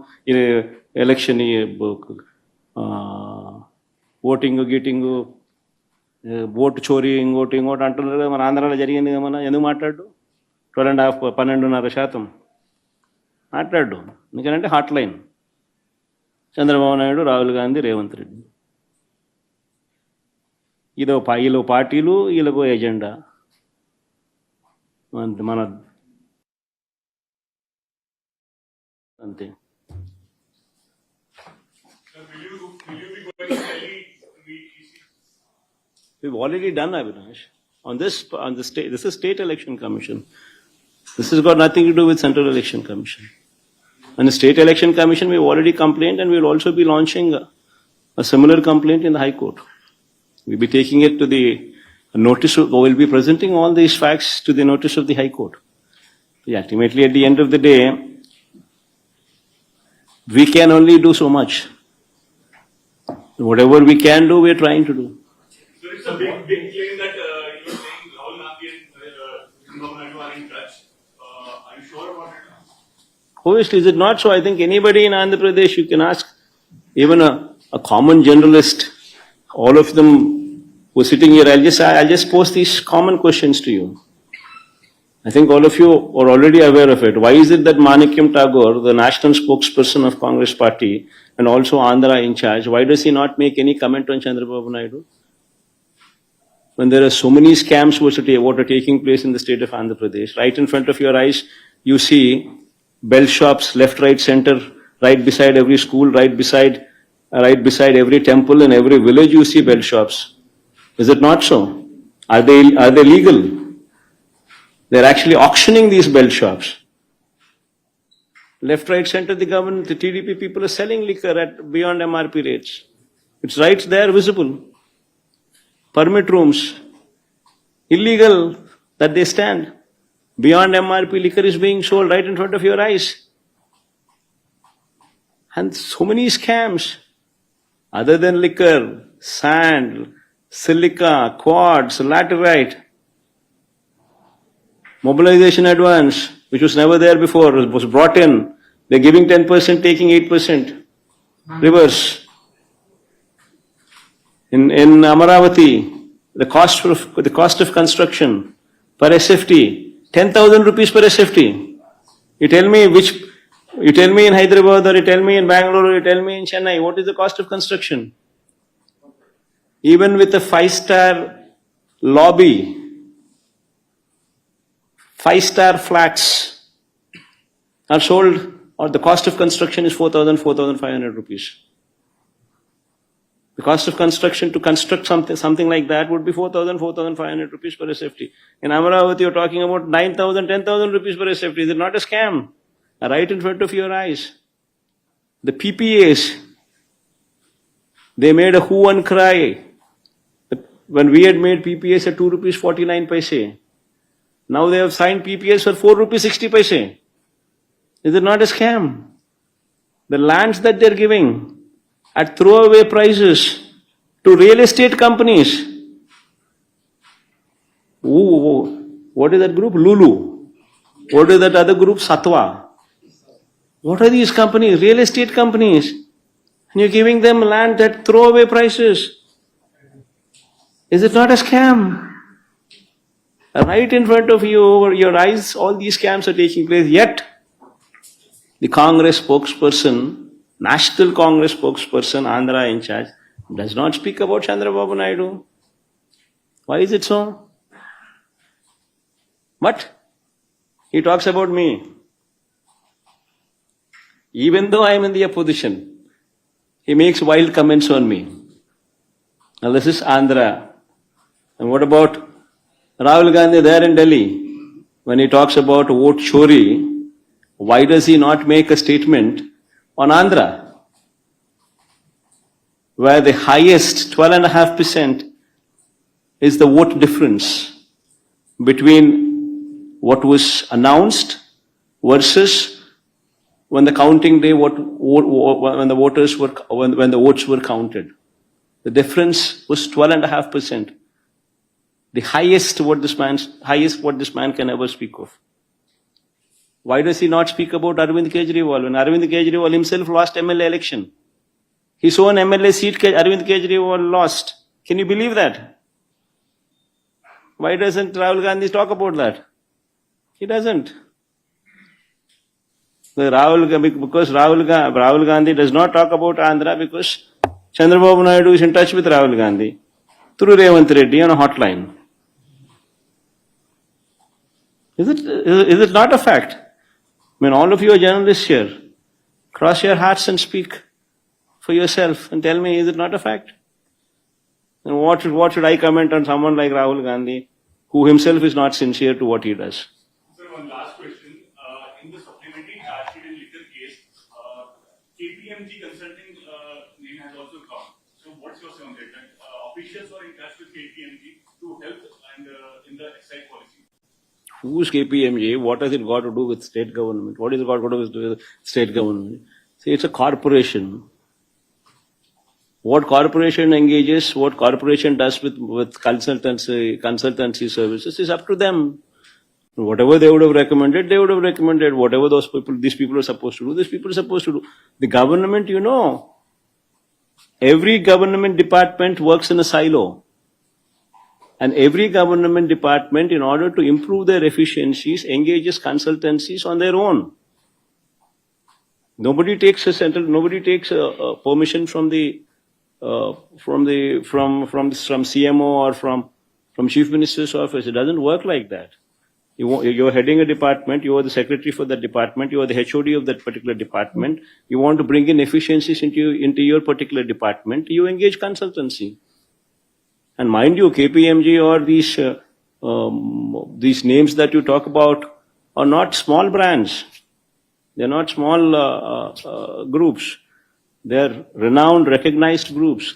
ఎలక్షన్, ఓటింగ్ గీటింగు, ఓటు చోరీ, ఇంకోటి అంటున్నారు కదా. మన ఆంధ్రాలో జరిగింది కదా, మన ఎందుకు మాట్లాడు? 12.5% మాట్లాడు. ఎందుకంటే హాట్ లైన్. చంద్రబాబు నాయుడు, రాహుల్ గాంధీ, రేవంత్ రెడ్డి. వీళ్ళు పార్టీలు, వీళ్ళకు ఎజెండా. మన అంతే. We've already done, Avinash. On the state, this is State Election Commission. This has got nothing to do with Central Election Commission. And the State Election Commission, we've already complained, and we'll also be launching a similar complaint in the High Court. We'll be taking it to the notice, we'll be presenting all these facts to the notice of the High Court. Ultimately, at the end of the day, we can only do so much. Whatever we can do, we're trying to do. So it's a big claim that you're saying Rahul Gandhi and Chandrambabu Naidu are in touch. Are you sure about it? Obviously, is it not so? I think anybody in Andhra Pradesh, you can ask, even a common generalist, all of them who are sitting here, I'll just pose these common questions to you. I think all of you are already aware of it. Why is it that Manikyam Tagore, the national spokesperson of Congress party and also Andhra in charge, why does he not make any comment on Chandrababu Naidu? When there are so many scams what are taking place in the state of Andhra Pradesh, right in front of your eyes, you see bell shops, left, right, center, right beside every school, right beside every temple and every village you see bell shops. Is it not so? Are they legal? They're actually auctioning these bell shops. Left, right, center, the government, the TDP people are selling liquor at beyond MRP rates. It's right there, visible. Permit rooms, illegal that they stand. Beyond MRP liquor is being sold right in front of your eyes. And so many scams. Other than liquor, sand, silica, quartz, laterite, mobilization advance, which was never there before, was brought in. They're giving 10%, taking 8%. Reverse. In Amaravati, the cost of construction per SFT, 10,000 rupees per SFT. You tell me in Hyderabad, or you tell me in Bangalore, or you tell me in Chennai, what is the cost of construction? Even with a 5-star lobby, 5-star flats are sold, or the cost of construction is 4,500 rupees. The cost of construction to construct something like that would be 4,500 rupees per SFT. In Amaravati, you're talking about 9,000, 10,000 rupees per SFT. Is it not a scam? Right in front of your eyes. The PPAs, they made a hue and cry. When we had made PPAs at 2 rupees 49 paise. Now they have signed PPAs for 4 rupees 60 paise. Is it not a scam? The lands that they're giving at throwaway prices to real estate companies. What is that group? Lulu. What is that other group? Satwa. What are these companies? Real estate companies. And you're giving them land at throwaway prices. Is it not a scam? Right in front of you, over your eyes, all these scams are taking place. Yet, the Congress spokesperson, National Congress spokesperson, Andhra in charge, does not speak about Chandrababu Naidu. Why is it so? But he talks about me. Even though I am in the opposition, he makes wild comments on me. Now this is Andhra. And what about Rahul Gandhi there in Delhi? When he talks about vote chori, why does he not make a statement on Andhra, where the highest 12.5% is the vote difference between what was announced versus when the counting day, when the votes were counted. The difference was 12.5%. The highest what this man can ever speak of. Why does he not speak about Arvind Kejriwal? When Arvind Kejriwal himself lost MLA election, his own MLA seat Arvind Kejriwal lost. Can you believe that? Why doesn't Rahul Gandhi talk about that? He doesn't. Because Rahul Gandhi does not talk about Andhra because Chandrababu Naidu is in touch with Rahul Gandhi through Revanth Reddy on a hotline. Is it not a fact? I mean, all of you are journalists here. Cross your hearts and speak for yourself and tell me, is it not a fact? And what should I comment on someone like Rahul Gandhi, who himself is not sincere to what he does? Sir, one last question. In the supplementary charge sheet in liquor case, KPMG Consulting name has also come. So what's your say on that? That officials were in touch with KPMG to help and in the excise policy. Who's KPMG? What has it got to do with state government? What is it got to do with state government? See, it's a corporation. What corporation engages, what corporation does with consultancy services is up to them. Whatever they would have recommended, they would have recommended. Whatever these people are supposed to do, these people are supposed to do. The government, every government department works in a silo. And every government department, in order to improve their efficiencies, engages consultancies on their own. Nobody takes permission from CMO or from Chief Minister's office. It doesn't work like that. You're heading a department, you are the secretary for that department, you are the HOD of that particular department, you want to bring in efficiencies into your particular department, you engage consultancy. And mind you, KPMG or these names that you talk about are not small brands. They're not small groups. They're renowned, recognized groups.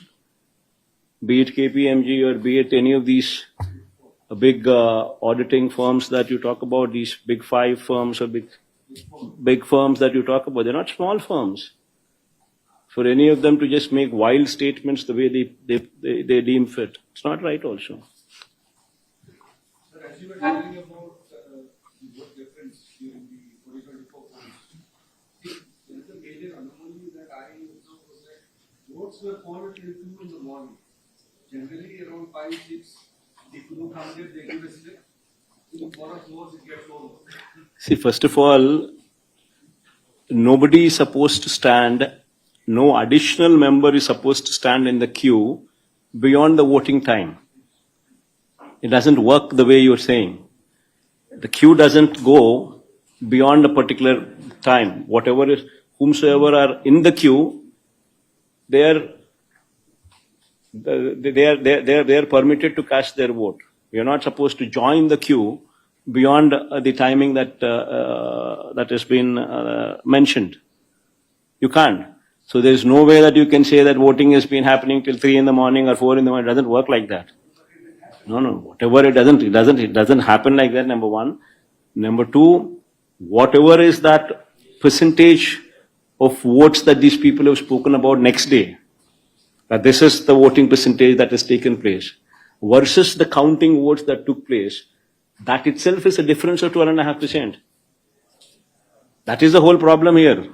Be it KPMG or be it any of these big auditing firms that you talk about, these big 5 firms or big firms that you talk about, they're not small firms. For any of them to just make wild statements the way they deem fit, it's not right also. Sir, as you were talking about the vote difference during the 2024 polls, there is a major anomaly that I observed was that votes were called till 2 in the morning. Generally around 5, 6, the crew counted, they give a slip. In for us votes, it gets over. See, first of all, nobody is supposed to stand. No additional member is supposed to stand in the queue beyond the voting time. It doesn't work the way you're saying. The queue doesn't go beyond a particular time. Whomsoever are in the queue, they are permitted to cast their vote. You're not supposed to join the queue beyond the timing that has been mentioned. You can't. So there is no way that you can say that voting has been happening till 3 in the morning or 4 in the morning. It doesn't work like that. No. Whatever it doesn't happen like that, number one. Number two, whatever is that percentage of votes that these people have spoken about next day, that this is the voting percentage that has taken place, versus the counting votes that took place, that itself is a difference of 12.5%. That is the whole problem here.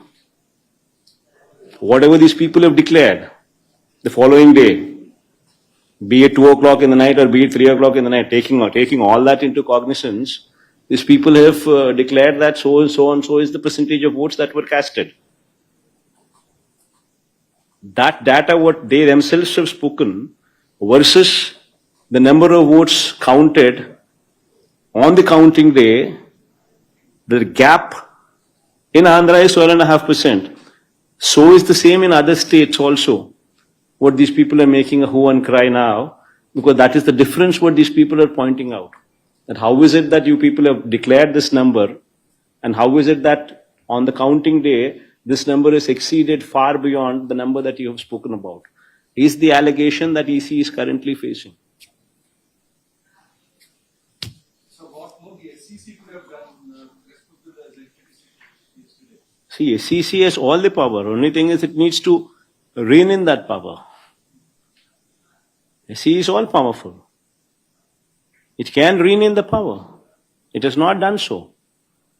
Whatever these people have declared the following day, be it 2 o'clock in the night or be it 3 o'clock in the night, taking all that into cognizance, these people have declared that so and so and so is the percentage of votes that were casted. That data, what they themselves have spoken, versus the number of votes counted on the counting day, the gap in Andhra is 12.5%. So is the same in other states also. What these people are making a hue and cry now, because that is the difference what these people are pointing out. That how is it that you people have declared this number, and how is it that on the counting day, this number is exceeded far beyond the number that you have spoken about, is the allegation that EC is currently facing. So what more the SEC could have done with respect to the electricity yesterday? See, SEC has all the power. Only thing is it needs to rein in that power. SEC is all powerful. It can rein in the power. It has not done so.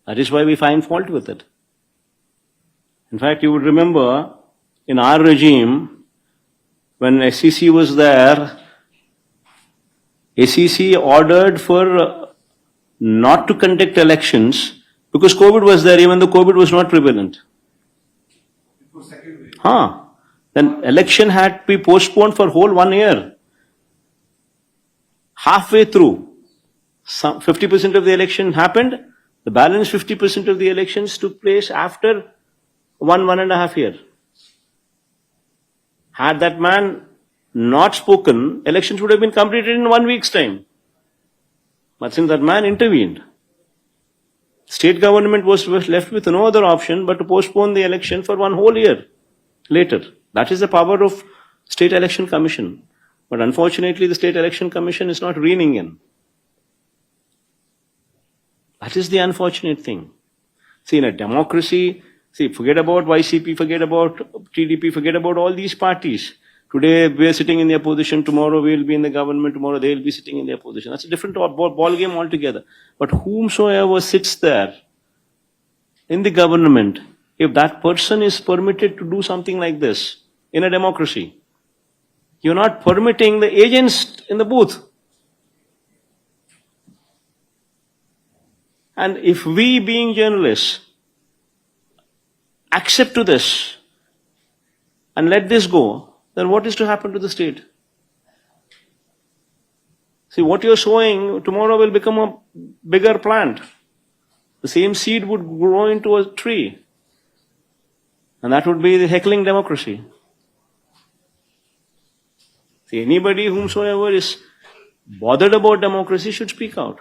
That is why we find fault with it. In fact, you would remember in our regime, when SEC was there, SEC ordered for not to conduct elections Because COVID was there, even though COVID was not prevalent. It was second wave. Then election had to be postponed for whole 1 year. Halfway through, 50% of the election happened. The balance 50% of the elections took place after 1.5 year. Had that man not spoken, elections would have been completed in 1 week's time. But since that man intervened, state government was left with no other option but to postpone the election for 1 whole year later. That is the power of State Election Commission. But unfortunately, the State Election Commission is not reining in. That is the unfortunate thing. See, in a democracy, forget about YCP, forget about TDP, forget about all these parties. Today we are sitting in the opposition, tomorrow we will be in the government, tomorrow they will be sitting in the opposition. That's a different ball game altogether. But whomsoever sits there in the government, if that person is permitted to do something like this in a democracy, you're not permitting the agents in the booth. And if we, being journalists, accept to this and let this go, then what is to happen to the state? See, what you're sowing tomorrow will become a bigger plant. The same seed would grow into a tree. And that would be the heckling democracy. See, anybody whomsoever is bothered about democracy should speak out.